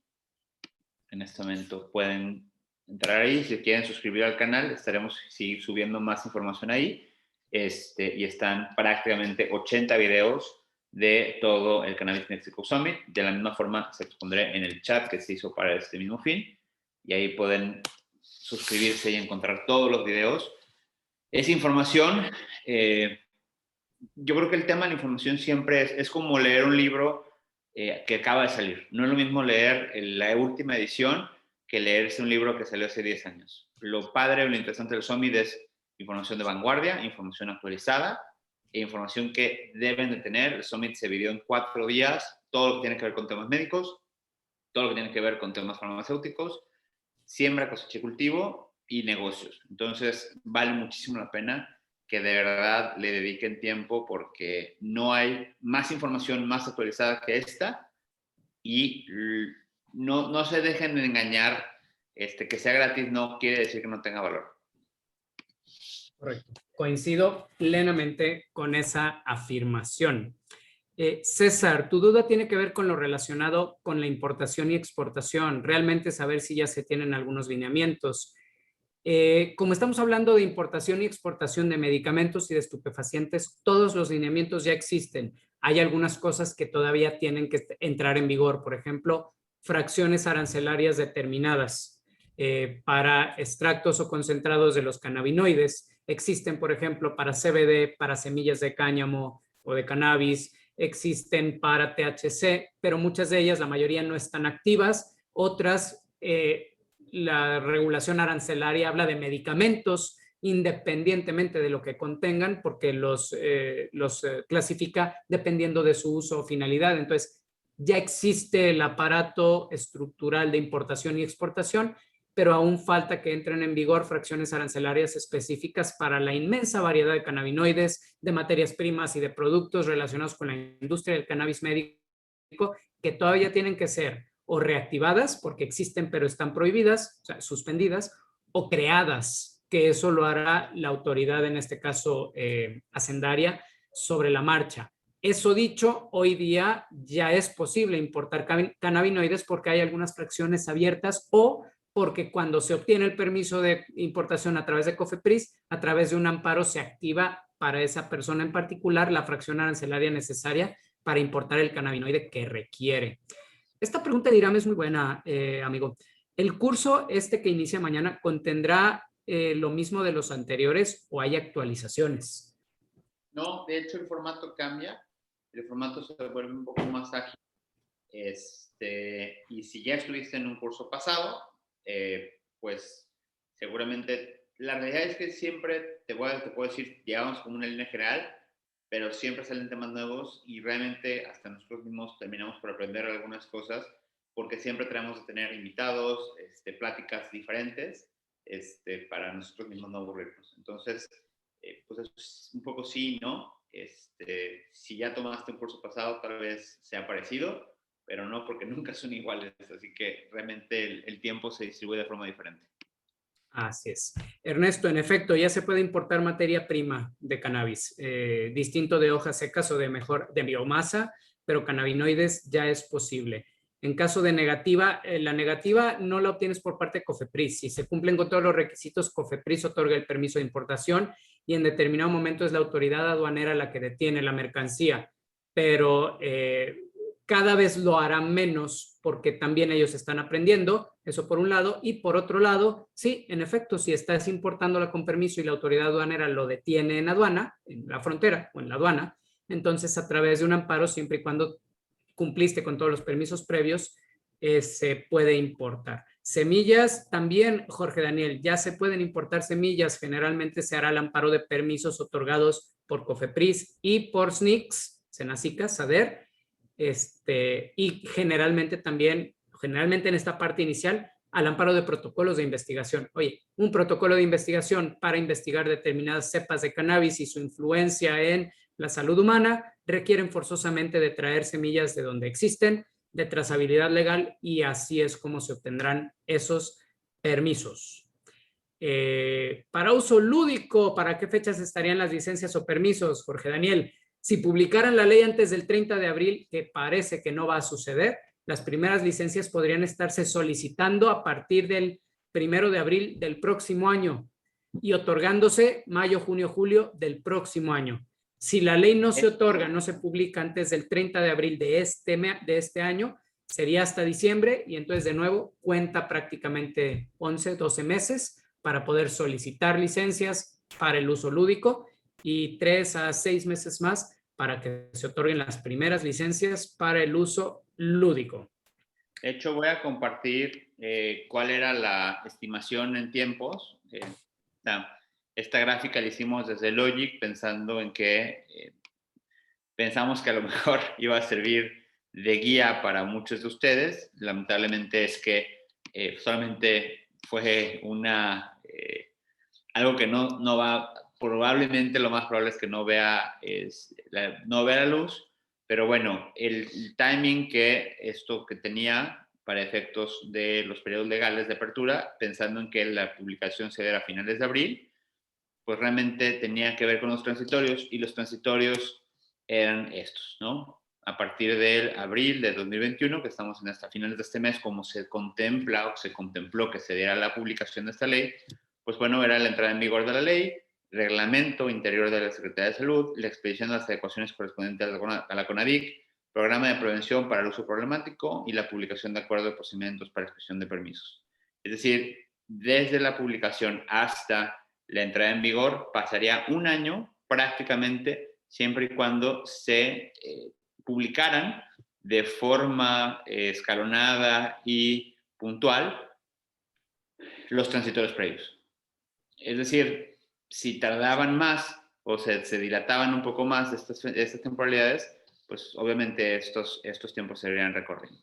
En este momento pueden entrar ahí. Si quieren suscribir al canal, estaremos seguir subiendo más información ahí. Y están prácticamente 80 videos de todo el Cannabis México Summit. De la misma forma, se los pondré en el chat que se hizo para este mismo fin, y ahí pueden suscribirse y encontrar todos los videos. Esa información, yo creo que el tema de la información siempre es como leer un libro que acaba de salir. No es lo mismo leer la última edición que leerse un libro que salió hace 10 años. Lo padre o lo interesante del Summit es información de vanguardia, información actualizada e información que deben de tener. El Summit se dividió en 4 días, todo lo que tiene que ver con temas médicos, todo lo que tiene que ver con temas farmacéuticos, siembra, cosecha y cultivo, y negocios. Entonces vale muchísimo la pena que de verdad le dediquen tiempo, porque no hay más información más actualizada que esta, y no se dejen de engañar. Que sea gratis no quiere decir que no tenga valor. Correcto. Coincido plenamente con esa afirmación. César, tu duda tiene que ver con lo relacionado con la importación y exportación, realmente saber si ya se tienen algunos lineamientos. Como estamos hablando de importación y exportación de medicamentos y de estupefacientes, todos los lineamientos ya existen. Hay algunas cosas que todavía tienen que entrar en vigor. Por ejemplo, fracciones arancelarias determinadas para extractos o concentrados de los cannabinoides. Existen, por ejemplo, para CBD, para semillas de cáñamo o de cannabis, existen para THC, pero muchas de ellas, la mayoría no están activas. Otras, la regulación arancelaria habla de medicamentos independientemente de lo que contengan, porque los clasifica dependiendo de su uso o finalidad. Entonces, ya existe el aparato estructural de importación y exportación, pero aún falta que entren en vigor fracciones arancelarias específicas para la inmensa variedad de cannabinoides, de materias primas y de productos relacionados con la industria del cannabis médico, que todavía tienen que ser o reactivadas, porque existen pero están prohibidas, o sea, suspendidas, o creadas, que eso lo hará la autoridad, en este caso hacendaria, sobre la marcha. Eso dicho, hoy día ya es posible importar cannabinoides porque hay algunas fracciones abiertas o porque cuando se obtiene el permiso de importación a través de COFEPRIS, a través de un amparo se activa para esa persona en particular la fracción arancelaria necesaria para importar el cannabinoide que requiere. Esta pregunta de Iram es muy buena, amigo. ¿El curso que inicia mañana contendrá lo mismo de los anteriores o hay actualizaciones? No, de hecho el formato cambia, el formato se vuelve un poco más ágil. Y si ya estuviste en un curso pasado, pues seguramente, la realidad es que siempre, te puedo decir, llegamos como una línea general, pero siempre salen temas nuevos y realmente hasta nosotros mismos terminamos por aprender algunas cosas, porque siempre tenemos que tener invitados, pláticas diferentes, para nosotros mismos no aburrirnos. Entonces, pues es un poco sí, ¿no? Si ya tomaste un curso pasado, tal vez sea parecido, pero no, porque nunca son iguales, así que realmente el tiempo se distribuye de forma diferente. Así es. Ernesto, en efecto, ya se puede importar materia prima de cannabis, distinto de hojas secas o de biomasa, pero cannabinoides ya es posible. En caso de negativa, la negativa no la obtienes por parte de COFEPRIS. Si se cumplen con todos los requisitos, COFEPRIS otorga el permiso de importación y en determinado momento es la autoridad aduanera la que detiene la mercancía. Pero cada vez lo harán menos porque también ellos están aprendiendo, eso por un lado, y por otro lado, sí, en efecto, si estás importándola con permiso y la autoridad aduanera lo detiene en aduana, en la frontera o en la aduana, entonces a través de un amparo, siempre y cuando cumpliste con todos los permisos previos, se puede importar. Semillas también, Jorge Daniel, ya se pueden importar semillas, generalmente se hará el amparo de permisos otorgados por COFEPRIS y por SNICS, Senacica, SADER, y generalmente en esta parte inicial, al amparo de protocolos de investigación. Oye, un protocolo de investigación para investigar determinadas cepas de cannabis y su influencia en la salud humana requieren forzosamente de traer semillas de donde existen, de trazabilidad legal, y así es como se obtendrán esos permisos. Para uso lúdico, ¿para qué fechas estarían las licencias o permisos, Jorge Daniel? Si publicaran la ley antes del 30 de abril, que parece que no va a suceder, las primeras licencias podrían estarse solicitando a partir del 1 de abril del próximo año y otorgándose mayo, junio, julio del próximo año. Si la ley no se otorga, no se publica antes del 30 de abril de este año, sería hasta diciembre y entonces de nuevo cuenta prácticamente 11, 12 meses para poder solicitar licencias para el uso lúdico y 3 a 6 meses más para que se otorguen las primeras licencias para el uso lúdico. De hecho, voy a compartir cuál era la estimación en tiempos. Esta gráfica la hicimos desde Logic pensando en que pensamos que a lo mejor iba a servir de guía para muchos de ustedes. Lamentablemente es que solamente fue algo que no va, probablemente lo más probable es que no vea la luz, pero bueno, el timing que esto que tenía para efectos de los periodos legales de apertura, pensando en que la publicación se diera a finales de abril, pues realmente tenía que ver con los transitorios y los transitorios eran estos, ¿no? A partir del abril de 2021, que estamos en hasta finales de este mes, como se contempla o se contempló que se diera la publicación de esta ley, pues bueno, era la entrada en vigor de la ley, reglamento interior de la Secretaría de Salud, la expedición de las adecuaciones correspondientes a la CONADIC, programa de prevención para el uso problemático y la publicación de acuerdo de procedimientos para expresión de permisos. Es decir, desde la publicación hasta la entrada en vigor pasaría un año prácticamente, siempre y cuando se publicaran de forma escalonada y puntual los transitorios previos. Es decir, si tardaban más o se dilataban un poco más estas temporalidades, pues obviamente estos tiempos se verían recorriendo.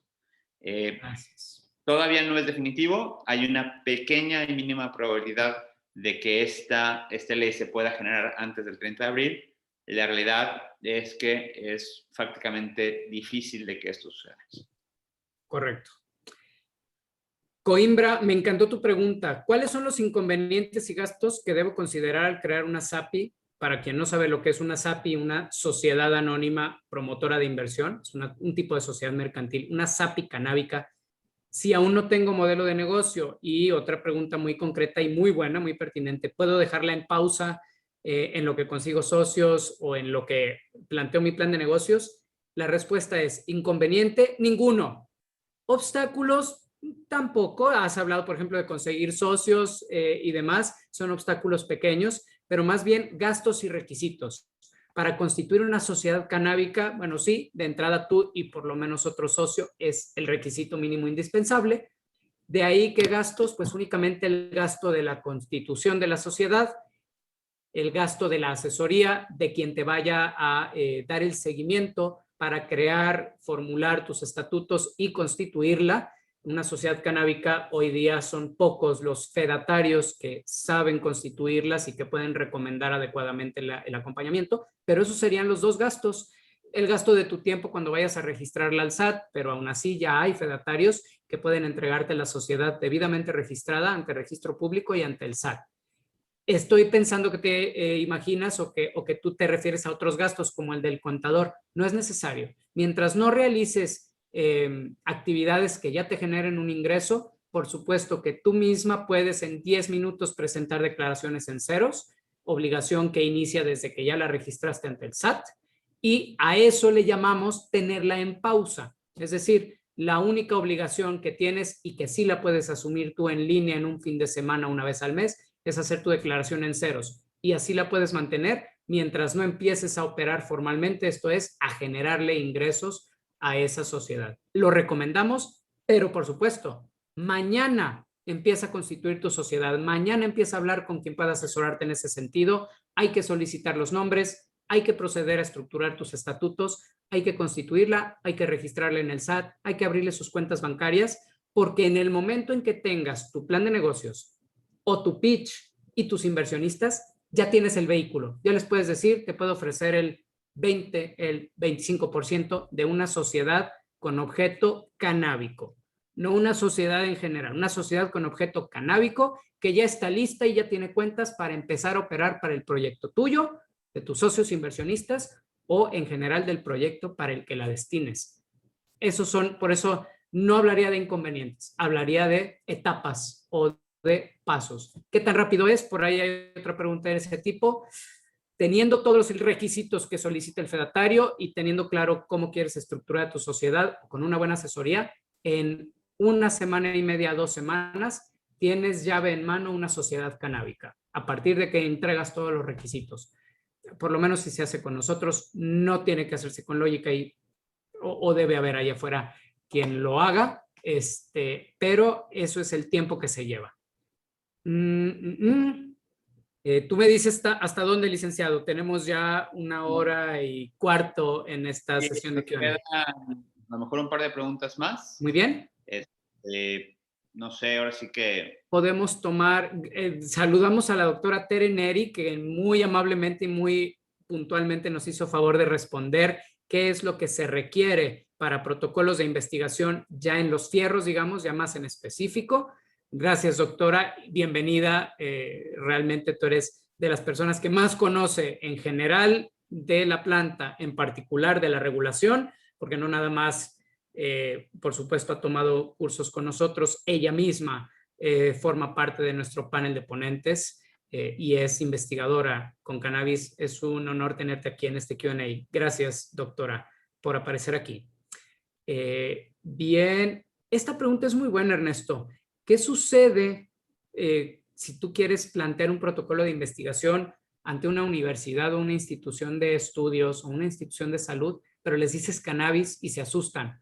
Todavía no es definitivo, hay una pequeña y mínima probabilidad de que esta ley se pueda generar antes del 30 de abril. La realidad es que es prácticamente difícil de que esto suceda. Correcto. Coimbra, me encantó tu pregunta. ¿Cuáles son los inconvenientes y gastos que debo considerar al crear una SAPI? Para quien no sabe lo que es una SAPI, una sociedad anónima promotora de inversión, es un tipo de sociedad mercantil, una SAPI canábica. Si aún no tengo modelo de negocio, y otra pregunta muy concreta y muy buena, muy pertinente, ¿puedo dejarla en pausa en lo que consigo socios o en lo que planteo mi plan de negocios? La respuesta es inconveniente, ninguno. Obstáculos, tampoco. Has hablado, por ejemplo, de conseguir socios y demás, son obstáculos pequeños, pero más bien gastos y requisitos. Para constituir una sociedad canábica, bueno, sí, de entrada tú y por lo menos otro socio es el requisito mínimo indispensable. De ahí que gastos, pues únicamente el gasto de la constitución de la sociedad, el gasto de la asesoría de quien te vaya a dar el seguimiento para crear, formular tus estatutos y constituirla. Una sociedad canábica hoy día son pocos los fedatarios que saben constituirlas y que pueden recomendar adecuadamente el acompañamiento, pero esos serían los dos gastos. El gasto de tu tiempo cuando vayas a registrarla al SAT, pero aún así ya hay fedatarios que pueden entregarte la sociedad debidamente registrada ante registro público y ante el SAT. Estoy pensando que te imaginas o que tú te refieres a otros gastos como el del contador. No es necesario. Mientras no realices actividades que ya te generen un ingreso, por supuesto que tú misma puedes en 10 minutos presentar declaraciones en ceros, obligación que inicia desde que ya la registraste ante el SAT, y a eso le llamamos tenerla en pausa. Es decir, la única obligación que tienes y que sí la puedes asumir tú en línea en un fin de semana una vez al mes es hacer tu declaración en ceros, y así la puedes mantener mientras no empieces a operar formalmente, esto es, a generarle ingresos a esa sociedad. Lo recomendamos, pero por supuesto, mañana empieza a constituir tu sociedad, mañana empieza a hablar con quien pueda asesorarte en ese sentido, hay que solicitar los nombres, hay que proceder a estructurar tus estatutos, hay que constituirla, hay que registrarla en el SAT, hay que abrirle sus cuentas bancarias, porque en el momento en que tengas tu plan de negocios o tu pitch y tus inversionistas, ya tienes el vehículo. Ya les puedes decir, te puedo ofrecer el 20, el 25% de una sociedad con objeto canábico. No una sociedad en general, una sociedad con objeto canábico que ya está lista y ya tiene cuentas para empezar a operar para el proyecto tuyo, de tus socios inversionistas o en general del proyecto para el que la destines. Por eso no hablaría de inconvenientes, hablaría de etapas o de pasos. ¿Qué tan rápido es? Por ahí hay otra pregunta de ese tipo. Teniendo todos los requisitos que solicita el fedatario y teniendo claro cómo quieres estructurar tu sociedad con una buena asesoría, en una semana y media, 2 semanas, tienes llave en mano una sociedad canábica. A partir de que entregas todos los requisitos. Por lo menos si se hace con nosotros, no tiene que hacerse con Lógica o debe haber allá afuera quien lo haga, pero eso es el tiempo que se lleva. Tú me dices hasta dónde, licenciado. Tenemos ya 1:15 en esta sesión de Q&A. A lo mejor un par de preguntas más. Muy bien. No sé, ahora sí que... Podemos tomar, saludamos a la doctora Tere Neri, que muy amablemente y muy puntualmente nos hizo favor de responder qué es lo que se requiere para protocolos de investigación ya en los fierros, digamos, ya más en específico. Gracias, doctora. Bienvenida. Realmente tú eres de las personas que más conoce en general de la planta, en particular de la regulación, porque no nada más, por supuesto, ha tomado cursos con nosotros. Ella misma forma parte de nuestro panel de ponentes y es investigadora con cannabis. Es un honor tenerte aquí en este Q&A. Gracias, doctora. por aparecer aquí. Bien, esta pregunta es muy buena, Ernesto. ¿Qué sucede si tú quieres plantear un protocolo de investigación ante una universidad o una institución de estudios o una institución de salud, pero les dices cannabis y se asustan?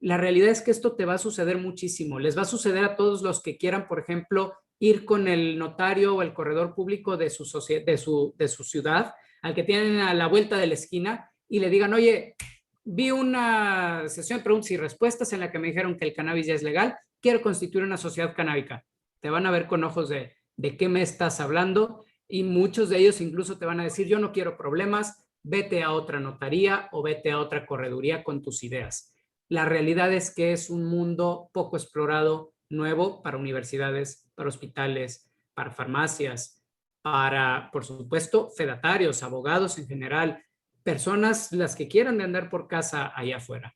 La realidad es que esto te va a suceder muchísimo. Les va a suceder a todos los que quieran, por ejemplo, ir con el notario o el corredor público de su ciudad, al que tienen a la vuelta de la esquina, y le digan, oye, vi una sesión de preguntas y respuestas en la que me dijeron que el cannabis ya es legal, quiero constituir una sociedad canábica. Te van a ver con ojos de qué me estás hablando, y muchos de ellos incluso te van a decir, yo no quiero problemas, vete a otra notaría o vete a otra correduría con tus ideas. La realidad es que es un mundo poco explorado, nuevo para universidades, para hospitales, para farmacias, para, por supuesto, fedatarios, abogados en general, personas las que quieran de andar por casa allá afuera.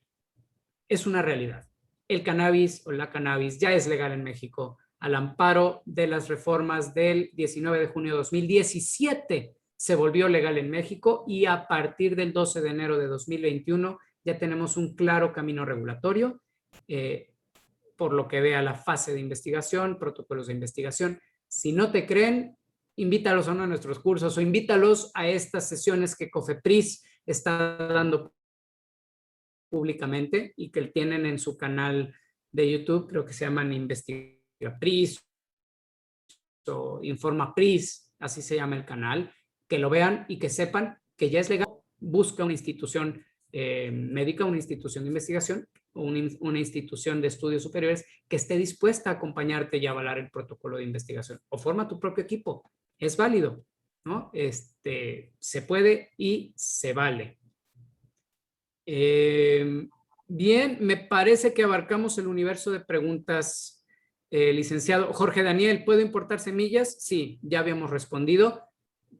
Es una realidad. El cannabis o la cannabis ya es legal en México al amparo de las reformas del 19 de junio de 2017. Se volvió legal en México y a partir del 12 de enero de 2021 ya tenemos un claro camino regulatorio, por lo que vea la fase de investigación, protocolos de investigación. Si no te creen, invítalos a uno de nuestros cursos o invítalos a estas sesiones que COFEPRIS está dando públicamente y que tienen en su canal de YouTube, creo que se llaman InvestigaPRIS o InformaPRIS, así se llama el canal, que lo vean y que sepan que ya es legal. Busca una institución médica, una institución de investigación o una institución de estudios superiores que esté dispuesta a acompañarte y avalar el protocolo de investigación. O forma tu propio equipo. Es válido, ¿no? Se puede y se vale. Bien, me parece que abarcamos el universo de preguntas, licenciado. Jorge Daniel, ¿puedo importar semillas? Sí, ya habíamos respondido.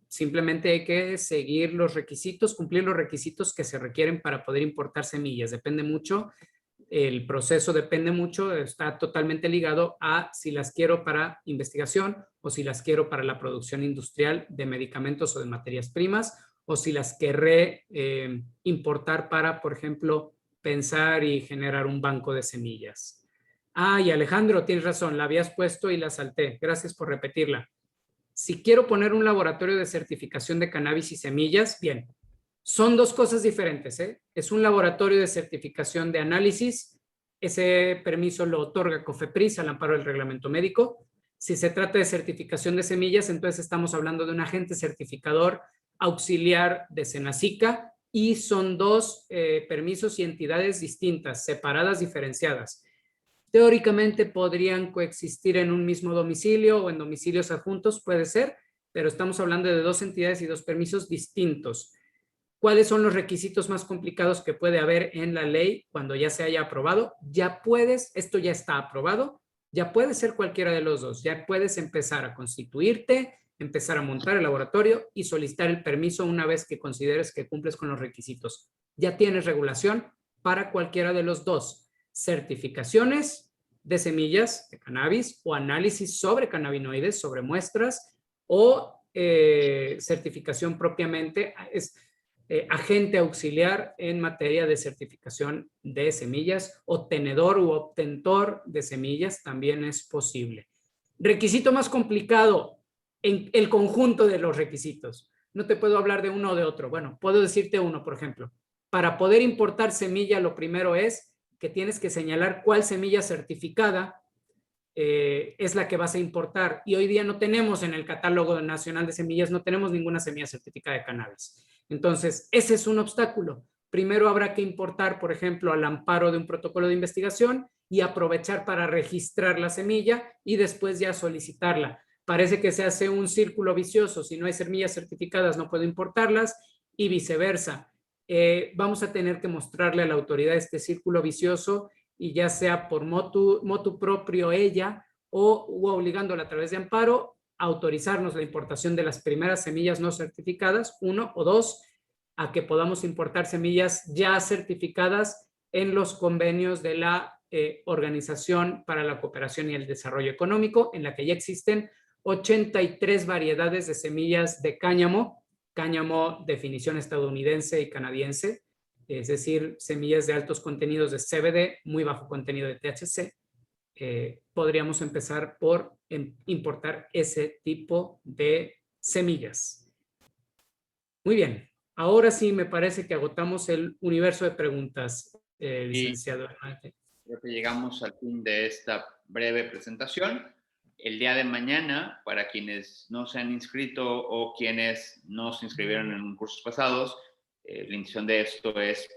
Simplemente hay que seguir los requisitos, cumplir los requisitos que se requieren para poder importar semillas. Depende mucho, el proceso depende mucho, está totalmente ligado a si las quiero para investigación o si las quiero para la producción industrial de medicamentos o de materias primas, o si las querré importar para, por ejemplo, pensar y generar un banco de semillas. Y Alejandro, tienes razón, la habías puesto y la salté. Gracias por repetirla. Si quiero poner un laboratorio de certificación de cannabis y semillas, bien, son dos cosas diferentes, ¿eh? Es un laboratorio de certificación de análisis, ese permiso lo otorga COFEPRIS al amparo del reglamento médico. Si se trata de certificación de semillas, entonces estamos hablando de un agente certificador auxiliar de Senacica y son dos permisos y entidades distintas, separadas, diferenciadas. Teóricamente podrían coexistir en un mismo domicilio o en domicilios adjuntos, puede ser, pero estamos hablando de dos entidades y dos permisos distintos. ¿Cuáles son los requisitos más complicados que puede haber en la ley cuando ya se haya aprobado? Esto ya está aprobado, ya puede ser cualquiera de los dos, ya puedes empezar a constituirte, empezar a montar el laboratorio y solicitar el permiso una vez que consideres que cumples con los requisitos. Ya tienes regulación para cualquiera de los dos. Certificaciones de semillas de cannabis o análisis sobre cannabinoides, sobre muestras, o certificación propiamente, es agente auxiliar en materia de certificación de semillas o tenedor u obtentor de semillas también es posible. Requisito más complicado en el conjunto de los requisitos. No te puedo hablar de uno o de otro. Bueno, puedo decirte uno, por ejemplo. Para poder importar semilla, lo primero es que tienes que señalar cuál semilla certificada es la que vas a importar. Y hoy día no tenemos en el catálogo nacional de semillas, no tenemos ninguna semilla certificada de cannabis. Entonces, ese es un obstáculo. Primero habrá que importar, por ejemplo, al amparo de un protocolo de investigación y aprovechar para registrar la semilla y después ya solicitarla. Parece que se hace un círculo vicioso. Si no hay semillas certificadas, no puedo importarlas y viceversa. Vamos a tener que mostrarle a la autoridad este círculo vicioso y ya sea por motu propio ella o obligándola a través de amparo a autorizarnos la importación de las primeras semillas no certificadas, uno, o dos, a que podamos importar semillas ya certificadas en los convenios de la Organización para la Cooperación y el Desarrollo Económico, en la que ya existen 83 variedades de semillas de cáñamo, definición estadounidense y canadiense, es decir, semillas de altos contenidos de CBD, muy bajo contenido de THC, podríamos empezar por importar ese tipo de semillas. Muy bien. Ahora sí, me parece que agotamos el universo de preguntas, licenciado. Creo que llegamos al fin de esta breve presentación. El día de mañana, para quienes no se han inscrito o quienes no se inscribieron en cursos pasados, la intención de esto es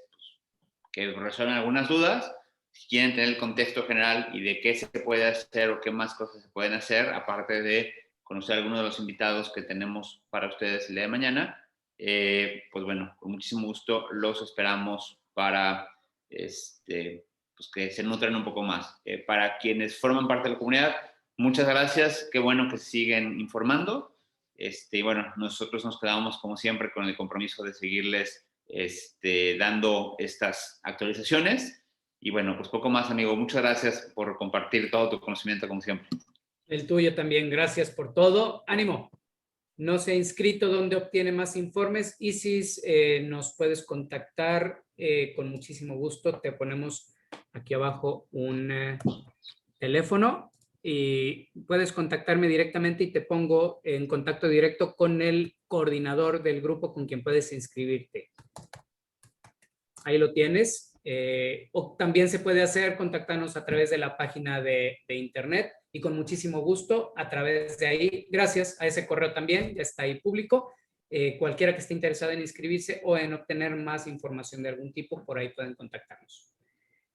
que resuelvan algunas dudas. Si quieren tener el contexto general y de qué se puede hacer o qué más cosas se pueden hacer, aparte de conocer a algunos de los invitados que tenemos para ustedes el día de mañana, pues bueno, con muchísimo gusto los esperamos para pues que se nutran un poco más. Para quienes forman parte de la comunidad, muchas gracias, qué bueno que se siguen informando. Y bueno, nosotros nos quedamos como siempre con el compromiso de seguirles dando estas actualizaciones. Y bueno, pues poco más, amigo. Muchas gracias por compartir todo tu conocimiento, como siempre. El tuyo también. Gracias por todo. ¡Ánimo! No se ha inscrito, ¿dónde obtiene más informes? Isis, nos puedes contactar con muchísimo gusto. Te ponemos aquí abajo un teléfono y puedes contactarme directamente y te pongo en contacto directo con el coordinador del grupo con quien puedes inscribirte. Ahí lo tienes. O también se puede hacer contactarnos a través de la página de internet y con muchísimo gusto a través de ahí, gracias a ese correo también, ya está ahí público. Cualquiera que esté interesado en inscribirse o en obtener más información de algún tipo, por ahí pueden contactarnos.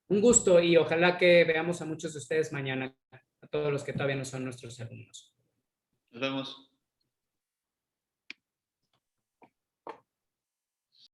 Un gusto y ojalá que veamos a muchos de ustedes mañana, a todos los que todavía no son nuestros alumnos. Nos vemos.